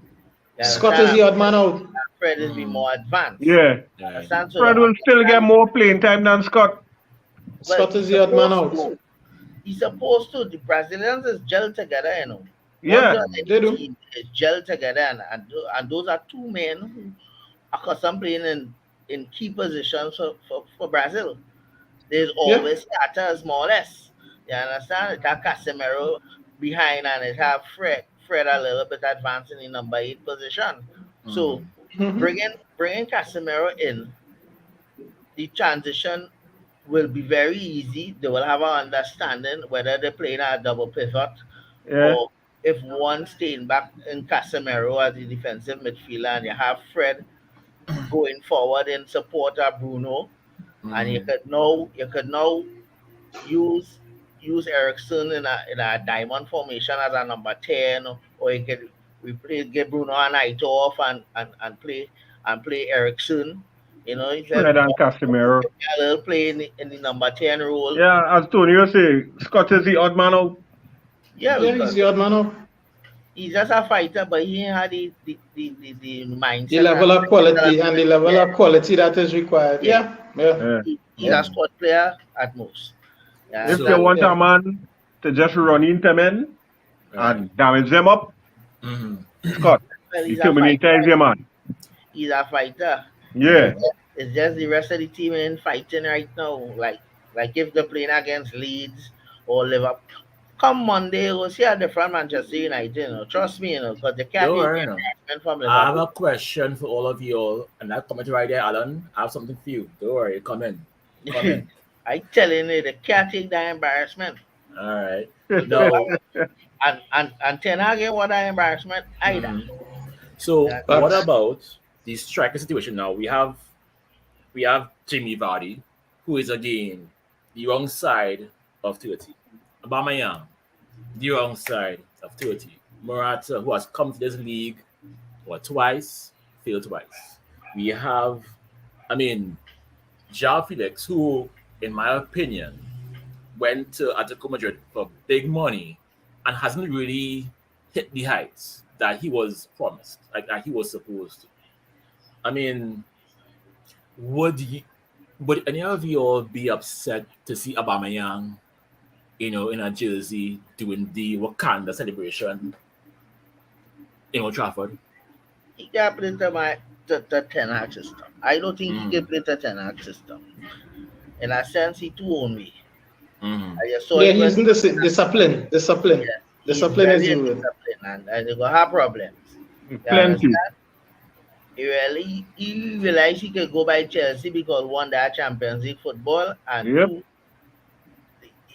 You Scott understand? is the odd man out. Fred is be Mm-hmm. more advanced. Yeah. Right. Understand? So Fred the will still get understand, more playing time than Scott. but Scott is the odd man out. he's supposed to. The Brazilians is gel together, you know. Once Yeah. they're Mm-hmm. in They the do. team, it's gel together, and those are two men who are accustomed playing in key positions for Brazil. There's Yeah. always starters, more or less. You understand? It have Casemiro behind, and it have Fred a little bit advanced in the number 8 position. So Mm-hmm. Hmm. bringing Casemiro in, the transition will be very easy. They will have an understanding whether they're playing a double pivot Yeah. or if one staying back in Casemiro as the defensive midfielder and you have Fred going forward in support of Bruno, and Mm-hmm. you could now use Ericsson in a diamond formation as a number 10, or you could replace get Bruno a night off and play Ericsson. You know, he said Fred and Casemiro. a little play in the number 10 role. Yeah, as Tonio say, Scott is the odd man out. Yeah, Yeah, he's because the odd man out. he's just a fighter, but he ain't had the The mindset and level of quality and the level yeah, of quality that is required. yeah. Yeah. Yeah. Yeah. He's a squad player at most. You If you So understand? want a Yeah. man to just run into men right. and damage them up, Mm-hmm. Scott, Well, the he's a fighter. Terminator is your man. He's a fighter. Yeah. It's just the rest of the team ain't fighting right now. Like if they're playing against Leeds or Liverpool. Come Monday, we'll see a different Manchester United. You know, trust me, you know, because they can't Don't take the worry, you know. embarrassment from I have Liverpool. a question for all of you all, and that comment right there, Alan. I have something for you. Don't worry, come in. Come in. I telling you, they can't take that embarrassment. All right. So Now, and Ten Hag ain't want that embarrassment either. mhm. So Yeah. what Facts. about the striker situation now? We have Jimmy Vardy, who is again the wrong side of 30. Aubameyang, the wrong side of 30. Morata, who has come to this league twice, failed twice. We have, I mean, João Felix, who, in my opinion, went to Atletico Madrid for big money and hasn't really hit the heights that he was promised, like that he was supposed to. I mean, would you, would any of you all be upset to see Aubameyang, in a jersey doing the Wakanda celebration in Old Trafford? He can't play the Ten Hag system. I don't think he can Mm, play the Ten Hag system. In a sense, he too own me. mm, I just saw Yeah, him he's when in the discipline. Discipline. yeah, he's Discipline is very the word. indisciplined and they're gonna have problems. You Plenty. understand? He realized he could go by Chelsea because one that Champions League football and Yep. two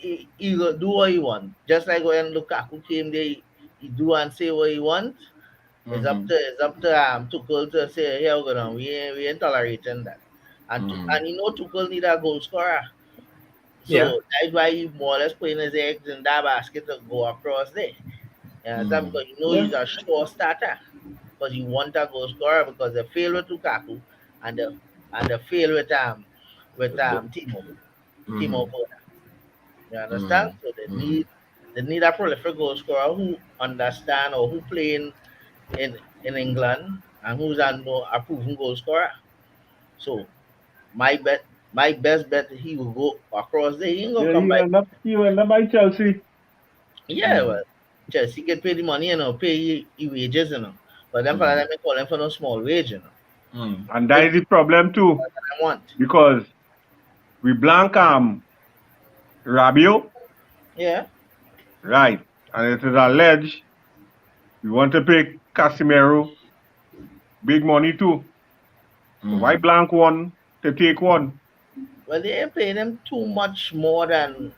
he will do what he want. Just like when Lukaku came there, he do and say what he want. mhm, It's up to Tuchel to say here we're gonna we ain't tolerating that. mhm. And Tuchel need a goal scorer. Yeah. So that's why he more or less putting his eggs in that basket to go across there. You understand? Mm, Because Yeah. he's a sure starter. Because you want a goal scorer because they fail with Lukaku and they fail with Timo mhm, Werner. You understand? mhm, So mhm. they need a prolific goal scorer who understand or who play in England and who's a proven goal scorer. So my best bet he will go across there. He ain't gonna Yeah, come by. you end up by Chelsea. Yeah, Mhm, well, Chelsea can pay the money, pay you wages, But then for mhm, them, they call them for no small wage, mhm. And They that is the problem too. I want. Because we blank Rabio, Yeah. right. And it is alleged we want to pay Casemiro big money too. So why blank one to take one? Well, they ain't paying him too much more than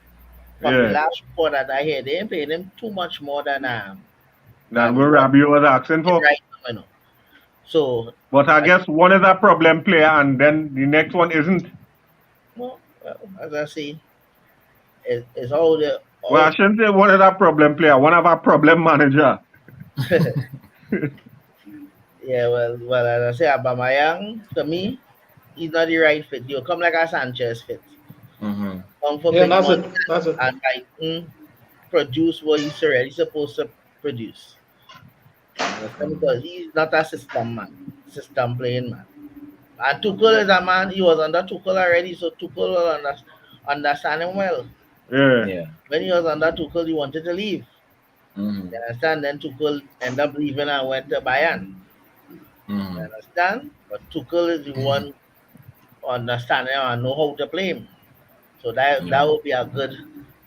from the Yeah. last report that I heard. They ain't paying him too much more Than than what what Rabio was asking he for. right now, you know. So But I guess one is a problem player and then the next one isn't. well, as I say, it's all the Well, I all. shouldn't say one is a problem player, one of a problem manager. Yeah, well, as I say, Abamayang to me, he's not the right fit. He'll come like a Sanchez fit. Come for Yeah, big that's money it. That's it. and like produce what he's already supposed to produce. You understand? Because he's not a system man, system playing man. And Tuchel is a man, he was under Tuchel already, so Tuchel will understand him well. Yeah. Yeah. When he was under Tuchel, he wanted to leave. You understand? Then Tuchel ended up leaving and went to Bayern. You understand? But Tuchel is the one understanding and know how to play him. So that would be a good.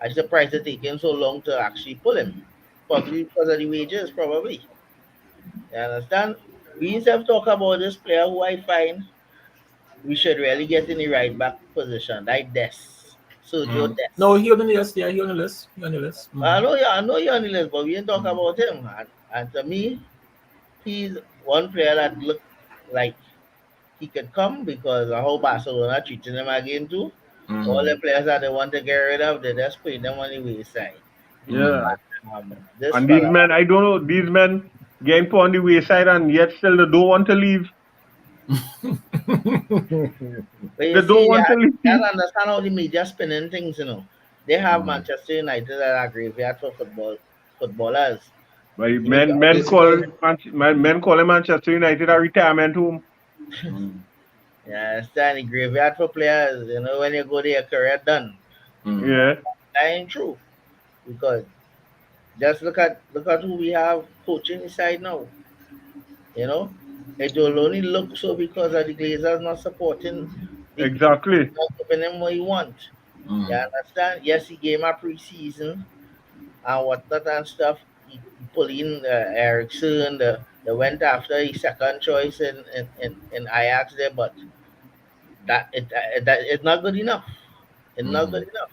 I'm surprised it taking so long to actually pull him. Probably because of the wages, probably. You understand? We instead of talk about this player who I find we should really get in the right back position, like Des. Sergio Des. No, he on the list. Yeah, he on the list. He on the list. I know you're on the list, but we didn't talk about him. And to me, he's one player that looked like he could come because of how Barcelona treating him again too. All the players that they want to get rid of, they just put them on the wayside. Yeah. This And these fella, men, I don't know, these men getting put on the wayside and yet still they don't want to leave. but you They don't see, want to I leave. can't understand how the media spinning things, you know. They have Manchester United as a graveyard for footballers. But You men Basically, call Manchester United a retirement home. understand the graveyard for players, you know, when you go there, your career done. Yeah. That ain't true. Because just look at who we have coaching inside now. You know, it will only look so because of the Glazers not supporting Exactly. not giving him what he want. You understand? Yes, he gave him a preseason and whatnot and stuff. He pulled in Ericsson. They went after his second choice in Ajax there, but that it's not good enough. It's not good enough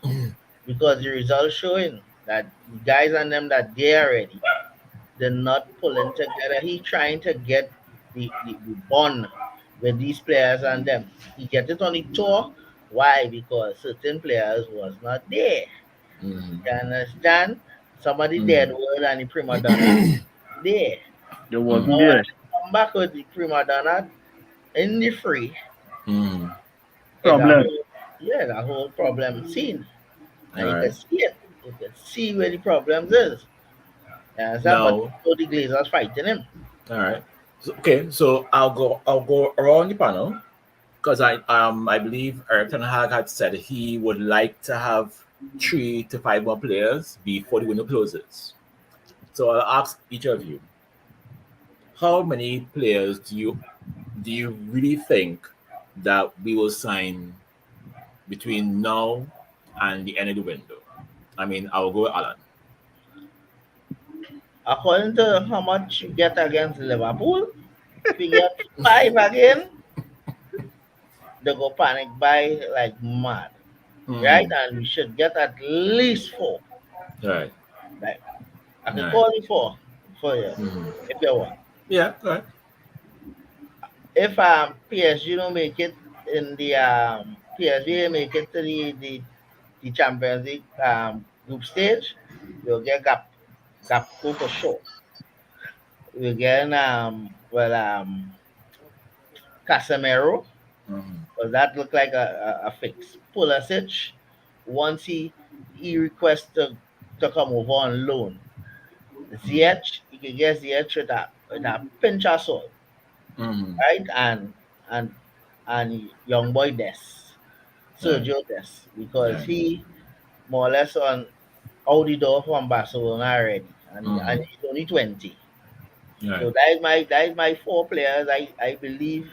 because the results showing that the guys and them that they already they're not pulling together. He trying to get the bond with these players and them. He get it on the tour. Why? Because certain players was not there. You understand? Somebody dead word and the prima donna there. They wasn't Now when there. they come back with the prima donna in the free, it's a Problem. whole the whole problem scene. And you can Alright. see it. You can see where the problems is. You understand? But Now, so the Glazers fighting him. all right. So, okay, so I'll go around the panel because I believe Eric Ten Hag had said he would like to have 3 to 5 more players before the window closes. So I'll ask each of you, how many players do you really think that we will sign between now and the end of the window? I mean, I'll go with Alan. According to how much you get against Liverpool, if you get 5 again, they go panic buy like mad. Right? And we should get at least 4. All right. Right? I can Right. call it 4 for you if you want. Yeah, all right. If PSG don't make it in the PSG make it to the Champions League group stage, you'll get Gapco for sure. We're getting Casemiro, because that looked like a fix. Pulisic, once he requests to come over on loan. Ziyech, you can get Ziyech with a pinch of salt, right? And young boy Des, Sergio Des, because he more or less on out the door from Barcelona already, and he's only 20. Right. So that is my 4 players I believe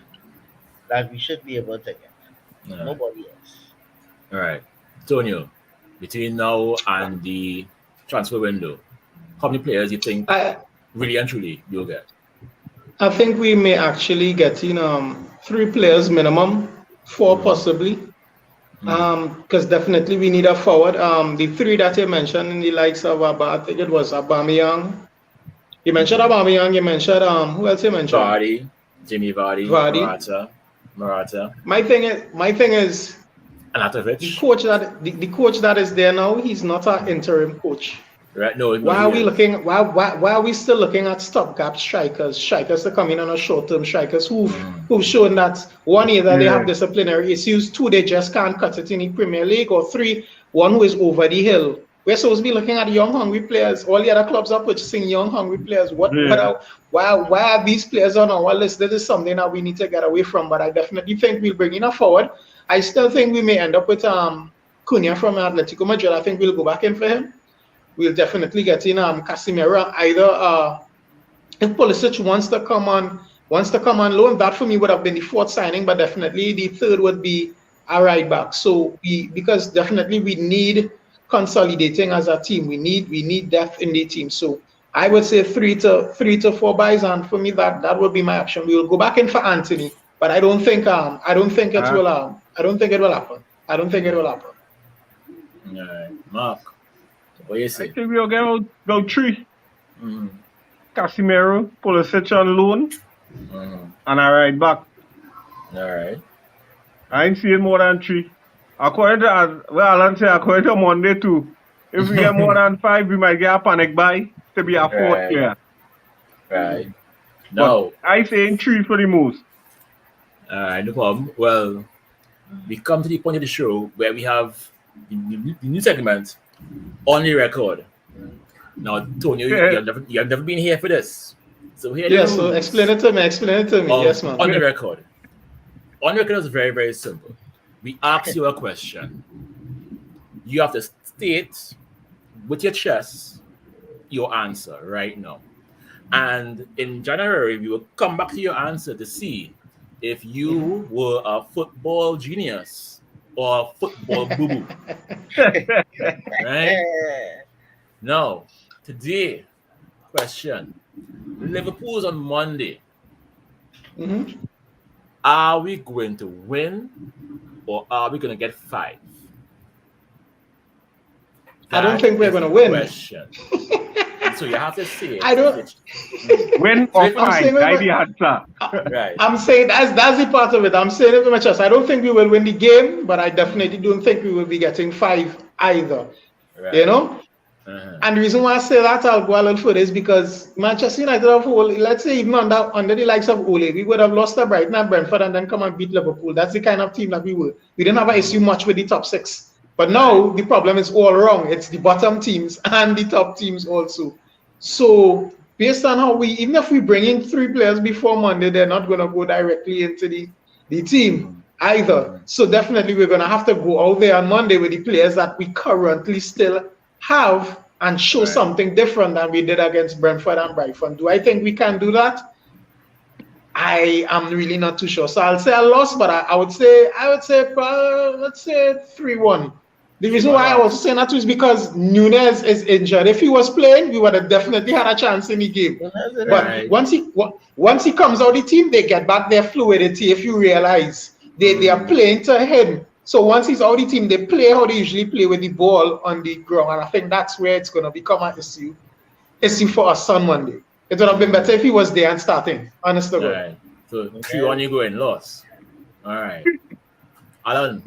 that we should be able to get. All right. Nobody else. All right. Tonio, between now and the transfer window, how many players you think really and truly you'll get? I think we may actually get in 3 players minimum, 4 possibly. Because definitely we need a forward. The 3 that you mentioned in the likes of I think it was Aubameyang. You mentioned Aubameyang. You mentioned who else you mentioned? Vardy, Jimmy Vardy, Vardy. Morata. My thing is Anatovic. the coach that is there now. He's not an interim coach. Right? No, Why are we looking? Why are we still looking at stopgap strikers? Strikers to come in on a short-term strikers who've shown that one either they have disciplinary issues, 2 they just can't cut it in the Premier League, or 3 one who is over the hill. We're supposed to be looking at young hungry players. All the other clubs are purchasing young hungry players. Why are these players on our list? This is something that we need to get away from. But I definitely think we'll bring in a forward. I still think we may end up with Cunha from Atletico Madrid. I think we'll go back in for him. We'll definitely get in Casemiro. Either if Pulisic wants to come on loan, that for me would have been the 4th signing, but definitely the 3rd would be a right back. So because definitely we need consolidating as a team. We need depth in the team. So I would say 3 to 4 buys, and for me that would be my option. We will go back in for Anthony, but I don't think it will happen. I don't think it will happen. All right, Mark. What do you say? I think we'll get about 3. Casemiro, Pulisic on loan, and a right back. All right. I ain't seeing more than 3. According to Monday too, if we get more than 5, we might get a panic buy to be a 4th player. Right. No. But I saying 3 for the most. All right, no problem. Well, we come to the point of the show where we have the new segment on the record. Now, Tony, you have never been here for this. So here yes, so explain it to me. Yes, man. On the record. On the record is very, very simple. We ask you a question. You have to state with your chest your answer right now. And in January, we will come back to your answer to see if you were a football genius or a football boo-boo. Right? Now, today, question. Liverpool's on Monday. Are we going to win or are we going to get 5? I don't think we're going to win. Question. So you have to say it. I don't win or 5. I the answer. Right. I'm saying that's the part of it. I'm saying it with my chest. I don't think we will win the game, but I definitely don't think we will be getting 5 either. Right. You know? And the reason why I say that, I'll go a little further, is because Manchester United, let's say even under the likes of Ole, we would have lost to Brighton and Brentford and then come and beat Liverpool. That's the kind of team that we were. We didn't have an issue much with the top 6. But now the problem is all wrong. It's the bottom teams and the top teams also. So based on how even if we bring in 3 players before Monday, they're not going to go directly into the team either. So definitely we're going to have to go out there on Monday with the players that we currently still have and show something different than we did against Brentford and Brighton. Do I think we can do that? I am really not too sure. So I'll say a loss, but I would say let's say 3-1. The reason why I was saying that is because Nunez is injured. If he was playing, we would have definitely had a chance in the game. But once he comes out of the team, they get back their fluidity. If you realize they are playing to him. So once he's out of the team, they play how they usually play with the ball on the ground. And I think that's where it's going to become an issue for us on Monday. It would have been better if he was there and starting. Honestly. Right. So 3-1 you go and loss. All right. Alan,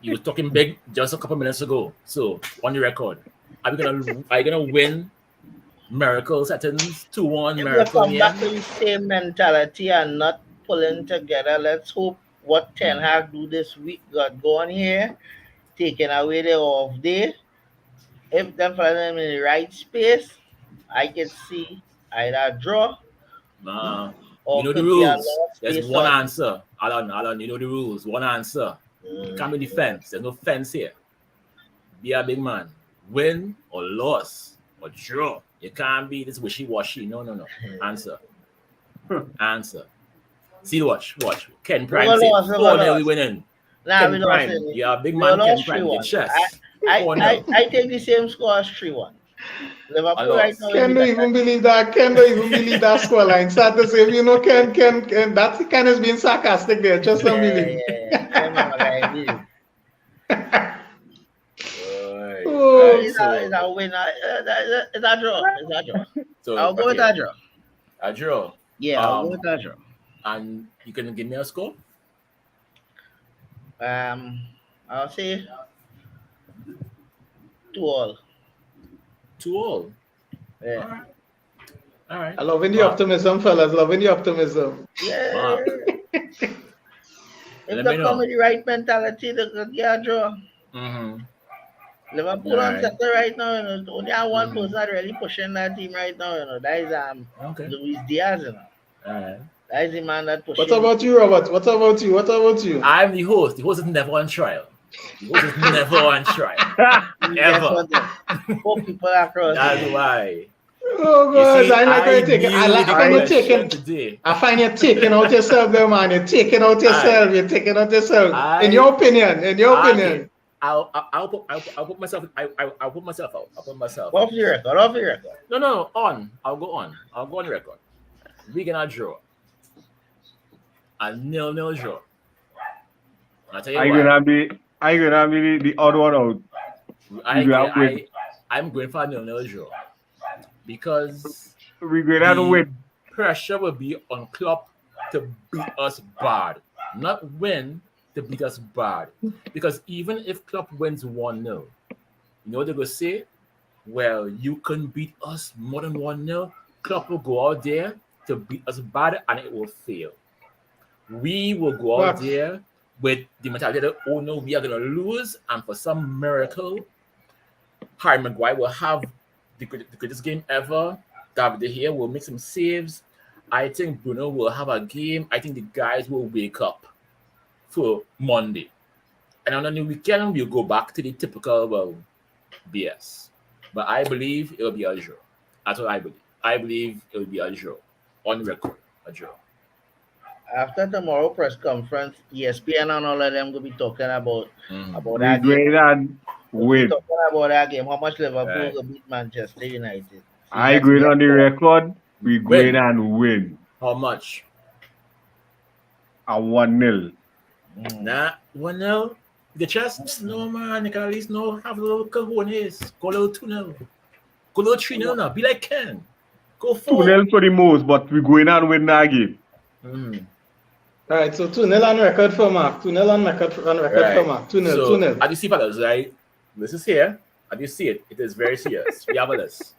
you were talking big just a couple minutes ago. So on the record, are you gonna win miracle settings 2-1 miracle? Come back to the same mentality and not pulling together. Let's hope what Ten Hag do this week got going here, taking away the off day. If them find them in the right space, I can see either a draw. You know the rules. There's one answer. Alan, you know the rules. One answer. You can't be defense. There's no fence here. Be a big man. Win or loss or draw. You can't be this wishy-washy. No. Answer. Answer. See, watch. Ken Prime said 4-0 we winning. Ken Prime. You are a big man, Ken Prime. Your chest. I take the same score as 3-1. Liverpool right now. Can don't even believe that. Can don't even believe that scoreline. Sad to say, you know, Ken, that kind of being sarcastic there. Just don't believe. Oh, it's a win. It's a draw. It's a draw. So I'll go with a draw. A draw. Yeah, I'll go with a draw. And you can give me a score? I'll say 2-2. 2-2. Yeah. All right. I loving the optimism, fellas. Loving the optimism. Yeah. Wow. If they come with the right mentality, they could get a draw. Mm-hmm. Liverpool on sector right now, you know, only have one person really pushing that team right now, you know. That is Luis Diaz, you know. All right. That is the man that pushes. What about you, Robert? What about you? What about you? I'm the host. The host is never on trial. The host is never on trial. Ever. 4 people across. That's why. Oh God, I like how you're taking. I like how you're taking. Today. I find you're taking out yourself, there, man. You're taking out yourself. You're taking out yourself. In your opinion. I'll put myself. I'll put myself out. I'll put myself. Off your record. Off your record. No. On. I'll go on. I'll go on record. We're gonna draw. A 0-0 draw. I'll tell you I'm gonna be the odd one out. I'm going for a 0-0 draw because we're gonna win. Pressure will be on Klopp to beat us bad, not win to beat us bad. Because even if Klopp wins 1-0, you know what they're gonna say? Well, you can beat us more than 1-0. Klopp will go out there to beat us bad, and it will fail. We will go out there with the mentality that, oh no, we are going to lose, and for some miracle, Harry Maguire will have the greatest game ever. David De Gea will make some saves. I think Bruno will have a game. I think the guys will wake up for Monday. And on the weekend, we'll go back to the typical, BS. But I believe it will be a draw. That's what I believe. I believe it will be a draw. On record, a draw. After tomorrow press conference, ESPN and all of them will be talking about that game. Win. Talking about that game. How much Liverpool will beat Manchester United? I agree on the record. We win and win. How much? A 1-0. Nah, 1-0. The chest? No, man. You can at least have a little cojones. Go a little 2-0. Go a little 3-0 now. Be like Ken. Go 2-0 for the most, but we going and win that game. All right, so 2-0 on record for Mark. 2-0 on record for Mark. 2-0. So, 2-0. As you see, fellas, right? This is here. As you see it, it is very serious. We have a list.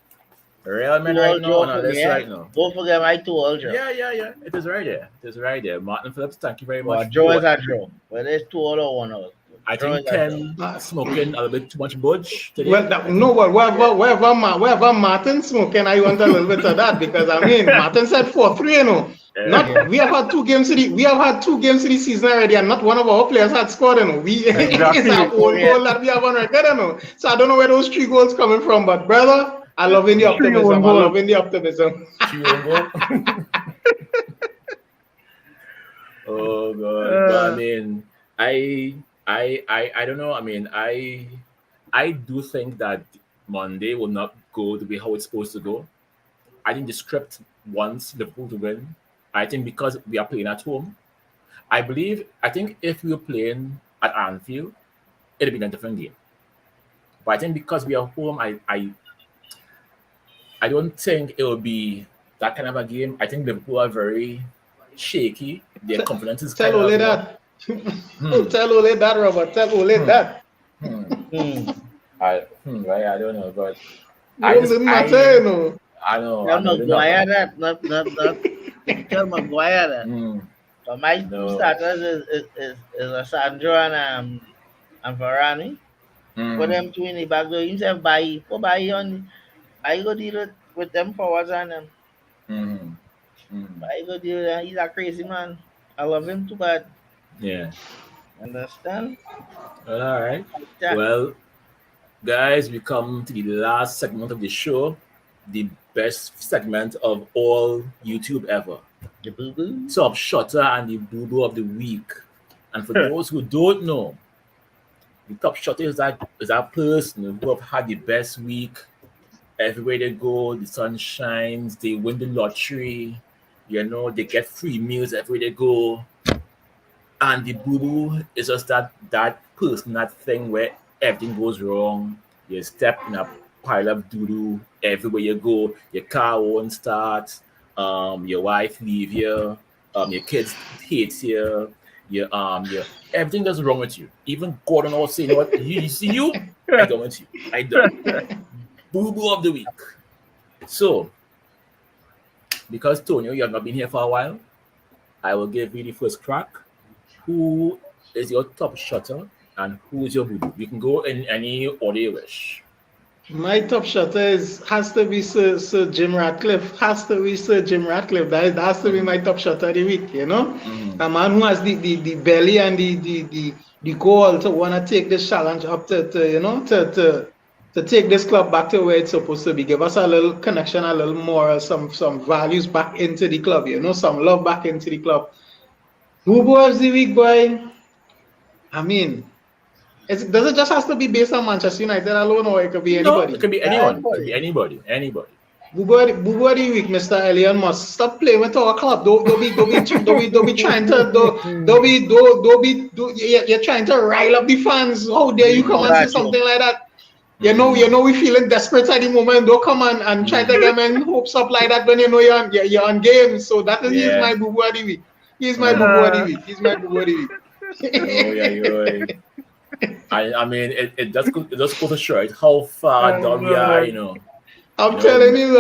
Real men right now on our list right now. Don't forget my 2-0 draw. Yeah. It is right there. It is right there. Martin Phillips, thank you very much. Draw is a draw. Whether it's 2-0 or 1-0. I think Ken smoking a little bit too much budge today. Wherever Martin smoking, I want a little bit of that because I mean Martin said 4-3, you know. We have had 2 games to the season already, and not one of our players had scored, you know. It's our own goal that we have on record, you know. So I don't know where those 3 goals coming from, but brother, I love in the optimism. Oh God. But, I mean, I don't know. I mean, I do think that Monday will not go the way how it's supposed to go. I think the script wants Liverpool to win. I think because we are playing at home. I think if we were playing at Anfield, it'd be a different game. But I think because we are home, I don't think it will be that kind of a game. I think Liverpool are very shaky. Their confidence is Tell Ole that. Tell Ole that, Robert. Tell Ole that. I don't know, but I know. Tell Maguire that. Not tell Maguire that. So my 2 starters is Sandro and Varane. For them 2 in the back door, himself buy on. I go deal with them forwards and them. I go deal with him. He's a crazy man. I love him too bad. Yeah. Understand? Well, all right. Well, guys, we come to the last segment of the show, the best segment of all YouTube ever. The boo-boo? Top Shutter and the boo-boo of the week. And for those who don't know, the Top Shutter is that person who have had the best week Everywhere they go, the sun shines. They win the lottery. They get free meals everywhere they go. And the boo boo is just that person, that thing where everything goes wrong. You step in a pile of doo doo everywhere you go. Your car won't start. Your wife leave you. Your kids hate you. Your everything that's wrong with you. Even God and all say, you know what? You see you? I don't want you. I don't. Boo boo of the week. So, because Tonio, you have not been here for a while, I will give you the first crack. Who is your top shutter and who is your boo boo? You can go in any order you wish. My top shutter has to be Sir Jim Ratcliffe. Has to be Sir Jim Ratcliffe. That has to be my top shutter of the week. A man who has the belly and the goal to want to take this challenge up to take this club back to where it's supposed to be. Give us a little connection, a little more, some values back into the club. Some love back into the club. Boo boo of the week, boy. I mean, does it just have to be based on Manchester United alone, or it could be anybody? No, it could be anyone. It could be anybody. Boo boo of the week, Mr. Elian must stop playing with our club. Don't be trying to you're trying to rile up the fans. How dare you come and say something like that? You know we feeling desperate at the moment. Don't come and try to get men hopes up like that when you know you're on games. So that is he's my boo boo of the week. He's my boo boo of the week. He's my boo boo of the week. Oh yeah, you're right. I mean, it does go to show it how far down we are. I'm telling you.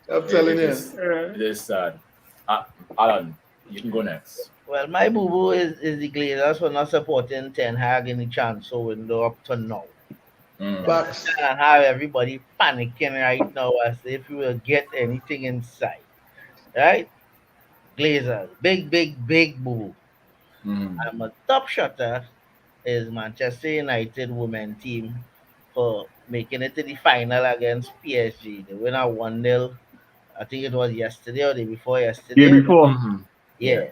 It is sad. Alan, you can go next. Well, my boo boo is the Glazers for not supporting Ten Hag in the transfer window up to now. Bucks. And have everybody panicking right now as if we will get anything inside. Right? Glazers. Big boo. And my top shutter is Manchester United women team for making it to the final against PSG. They win a 1-0. I think it was yesterday or the day before yesterday. Day before. Yeah.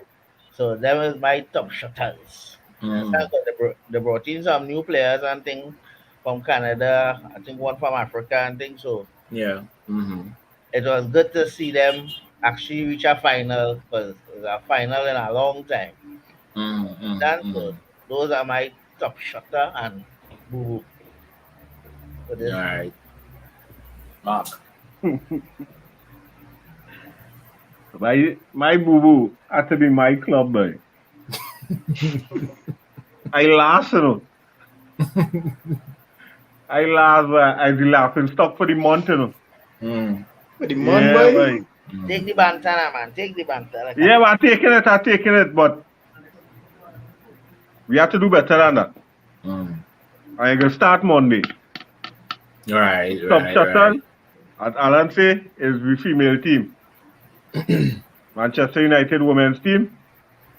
So that was my top shutters. They brought in some new players and things from Canada. I think one from Africa and things. So yeah. It was good to see them actually reach a final, because it's a final in a long time. So those are my top shutter and boo boo. All right. Mark. My boo boo had to be my club, boy. I laugh, I the laughing stock for the month, For the month, boy. Take the banter, man. Take the banter. Yeah, I'm taking it, but we have to do better than that. I'm gonna start Monday. Right. Top shutters, as Alan say, is the female team. Manchester United women's team.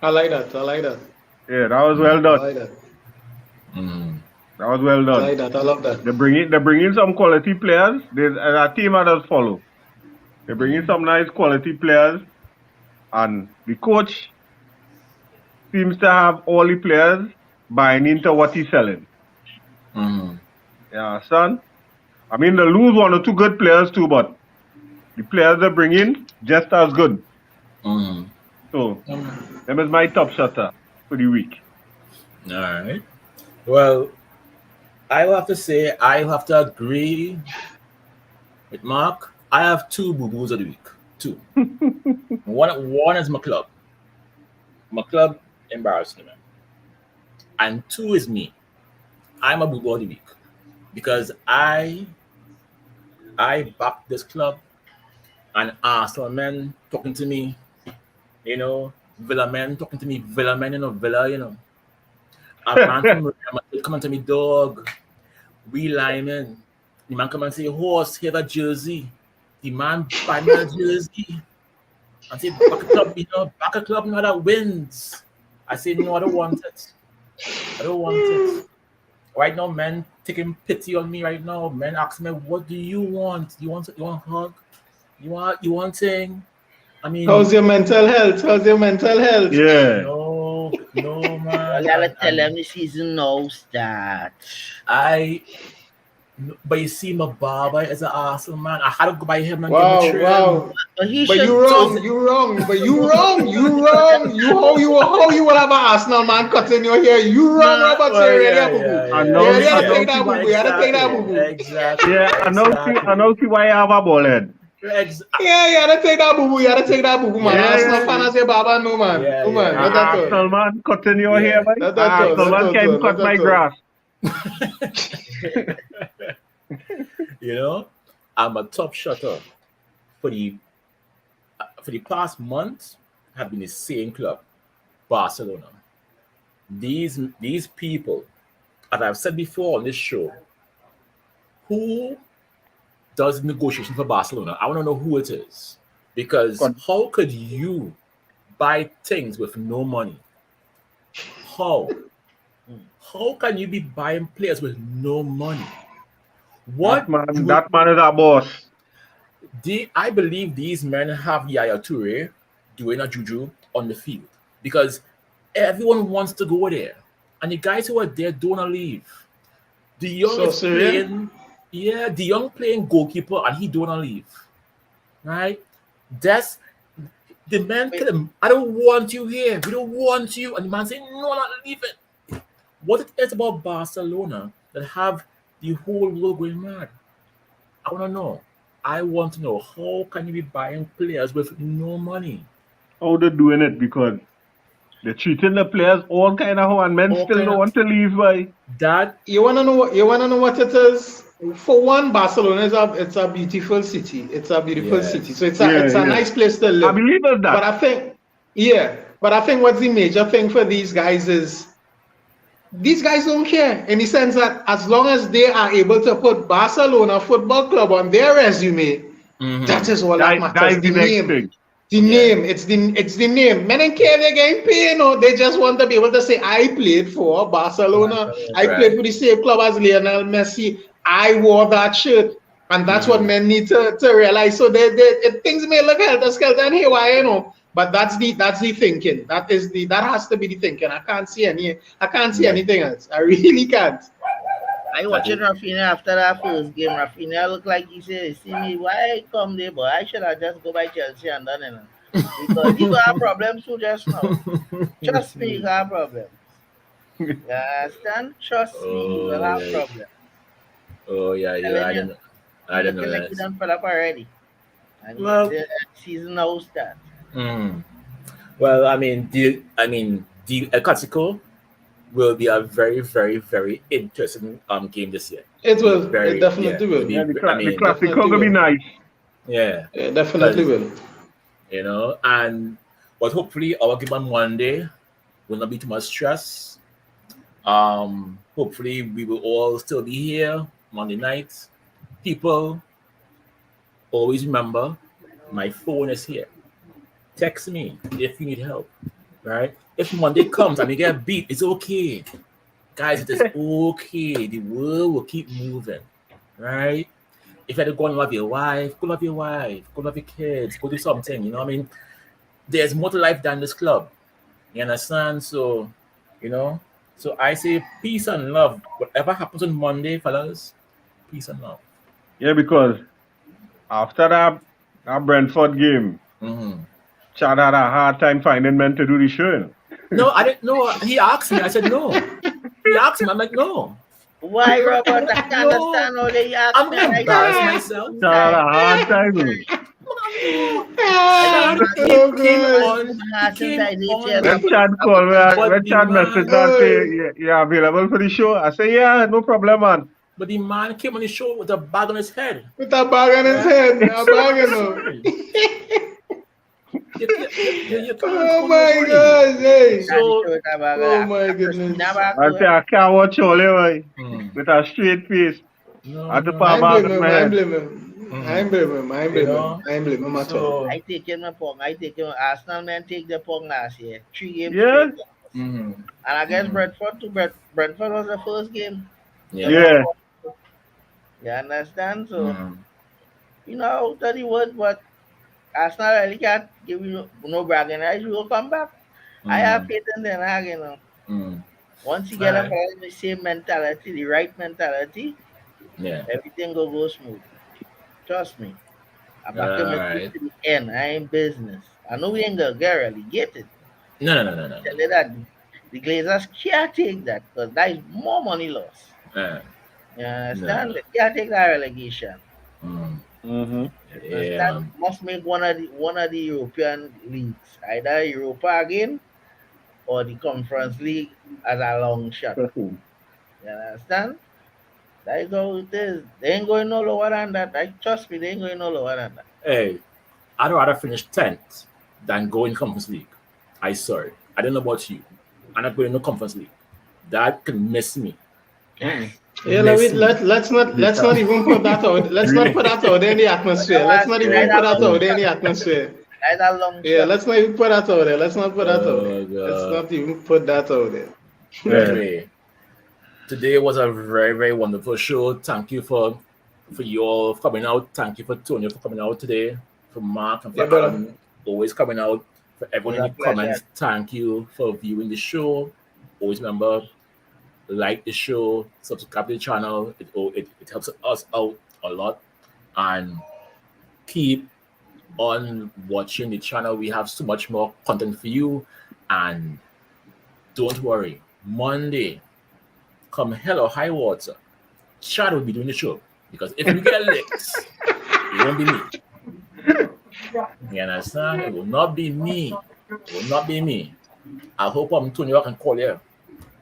I like that. Yeah, that was well done. I like that. That was well done. I like that. I love that. They bring in some quality players. There's a team that does follow. They bring in some nice quality players, and the coach seems to have all the players buying into what he's selling. Yeah, son. I mean, they lose one or two good players too, but the players they bring in just as good. So, that is my top shutter for the week. All right. Well, I will have to say I will have to agree with Mark. I have two boo boos of the week. Two. One is my club. My club embarrassed me, man. And two is me. I'm a boo boo of the week because I back this club, and Arsenal men talking to me, Villa men talking to me, Villa men, Villa, A man from Real Madrid come to me, dog. We linemen. The man come and say, horse, here's a jersey. The man buy me a jersey. I say, back a club, now that wins. I say, no, I don't want it. Right now, men taking pity on me right now. Men asking me, what do you want? You want a hug? You want thing? I mean, how's your mental health? Yeah. No, man. I gotta tell them the season now start. But you see, my barber is an awesome man. I had to go by him and give him a Wow, trim. wow. But he But should. you wrong, you wrong, but you wrong, you wrong. You will have an Arsenal man cutting your hair. You wrong, Nah, Robert. well, You really yeah, a boo yeah, boo. And yeah, You now, really and gotta now take see that boo why, boo. You gotta take that boo exactly, boo. exactly, yeah, exactly. and now see why you have a ball head. Ex- Yeah, you gotta take that boo boo. You gotta take that boo boo, man. yeah, Yeah, Arsenal yeah. fan see, as a baba, no man, yeah, no man, yeah, not at yeah, all, Arsenal yeah, man cutting your hair, yeah. boy. not at all, Arsenal not man at can't all, cut not my at all. grass. You know, I'm a top shutter for the past month. Have been the same club, Barcelona. These people, as I've said before on this show, who does negotiation for Barcelona? I want to know who it is because Con- how could you buy things with no money? How? How can you be buying players with no money? What do That man is a boss. I believe these men have Yaya Toure doing a juju on the field because everyone wants to go there, and the guys who are there don't wanna leave. The young So is Syrian, playing, yeah, the young playing goalkeeper, and he don't wanna leave, right? That's the man. Wait, Tell him, I don't want you here. We don't want you, and the man saying, no, I'm not leaving. What it is about Barcelona that have the whole world going mad? I want to know. I want to know how can you be buying players with no money? How they doing it? Because they're treating the players all kind of how, and men All still kind don't of want to leave, boy. that. you wanna know what it is? For one, Barcelona is it's a beautiful city. It's a beautiful city. So Yes. Yeah, it's a yeah. nice place to I live. believe in But that. I think yeah, but I think what's the major thing for these guys is these guys don't care in the sense that as long as they are able to put Barcelona Football Club on their resume, that Mm-hmm. is all that That matters. is The the next name. thing. The Yeah. name, it's the name. Men don't care if they're getting paid, they just want to be able to say, I played for Barcelona, I Barcelona. played Right. for the same club as Lionel Messi, I wore that shirt. And that's what Mm-hmm. men need to realize. So things may look helter skelter and haywire, but that's the thinking. That has to be the thinking. I can't see Right. anything else. I really can't. I That watching is. Rafinha after that first game. Rafinha look like he said, "See me, why I come there, but I should have just go by Chelsea and done it." Because he got problems too just now. Trust me, he got problems. You understand? Trust me, he will Oh have yeah. problems. Oh yeah. Yeah. Telling I you, don't know. he I don't know looking like he that. done fell up already. And Well. the season now start. Mm. Well. The El Clasico will be a very, very, very interesting game this year. It Be will. It very, yeah. definitely It'll will. be. Yeah, I the mean, classic Definitely gonna be will. nice. yeah, It definitely because will. and but hopefully our game on Monday will not be too much stress. Hopefully we will all still be here Monday night. People always remember my phone is here. Text me if you need help. Right? If Monday comes and you get beat, it's okay. Guys, it is okay. The world will keep moving. Right? If you had to go and love your wife, go love your wife, go love your kids, go do something, you know what I mean? There's more to life than this club. You understand? So, you know, so I say peace and love. Whatever happens on Monday, fellas, peace and love. Yeah, because after that Brentford game, Hmm. Chad had a hard time finding men to do the show. No, I didn't know. He asked me. I said no. He asked me. I'm like, no. Why, Robert? I can't No. understand how they ask I'm me gonna and I say embarrass yes myself. two Chad had a times. hard time. No. Like the Chad man, Oh came God. the on. He man since came I did on. tell When him Chad I called would me, But when the Chad messaged me man, and say, Hey. you're available for the show, I say, yeah, no problem, man. but the man came on the show with a bag on his head. With a bag on his Right? head. A bag, I'm you know. sorry. You can't Oh fool my nobody. gosh. Hey. got the So, shirt about Oh that. my I Christina goodness. back I to say, it. I can't watch all boy, mm, with a straight face. I no, had to no, put a I ain't no. bag blame on him. my I ain't head. blame him. I Hmm. ain't blame him. I ain't You blame him. know, I ain't blame him at all. so, I take him a pong. I take him Arsenal man take the pong last year. 3 games Yeah, straight. hmm, And I guess hmm, Brentford too. Brentford was the first game. The yeah, pong yeah. was- You understand? So, hmm, tell you what, but Arsenal really can't give you no bragging rights. We will come back. I have hmm, faith in Ten Hag. hmm. Once you All get them right. playing the same mentality, the right mentality, Yeah. Everything go smooth. Trust me. I All back him to right. the end. I ain't business. I know we ain't gonna get relegated. No, no, no, no, no. Tell you that the Glazers can't take that because that is more money loss. No. You No. understand? They can't take that relegation. Mm. Mm-hmm. Yeah, Understand? man. Must make one of the European leagues, either Europa again or the Conference League as a long shot. You understand? That is how it is. They ain't going no lower than that. Trust me, they ain't going no lower than that. Hey, I'd rather finish 10th than go in Conference League. I saw it. I don't know about you. I'm not going in no Conference League. That can miss me. Yeah, Miss me. let's not even put that out. Let's not put that out there in the atmosphere. Let's not even put that out there in the atmosphere. That's a long Yeah, shot. let's not even put that out there. Let's not put that out there. Oh, Let's God. not even put that out there. Anyway, today was a very, very wonderful show. Thank you for you all coming out. Thank you for Tony for coming out today. For Mark and for Yeah, brother. Alan always coming out. For everyone in It's the a pleasure. comments, thank you for viewing the show. Always remember, like the show, subscribe to the channel. It helps us out a lot. And keep on watching the channel. We have so much more content for you. And don't worry, Monday, come hell or high water, Chad will be doing the show. Because if we get licks, it won't be me. You understand? It will not be me. It will not be me. I hope Tony I can call you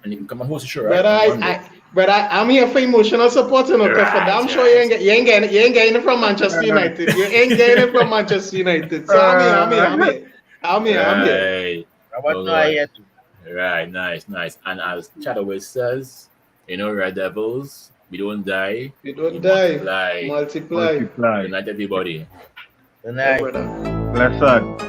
and you can come and host the show, right? But I'm here for emotional support, you know, because for damn sure you ain't getting it from Manchester United. You ain't getting it from Manchester United. So I'm here. Robert no I here too. Right, nice. And as Chad always says, Red Devils, we don't die. We don't die. Multiply. Multiply. Good night, everybody. Good night. Yeah, brother. Blessed.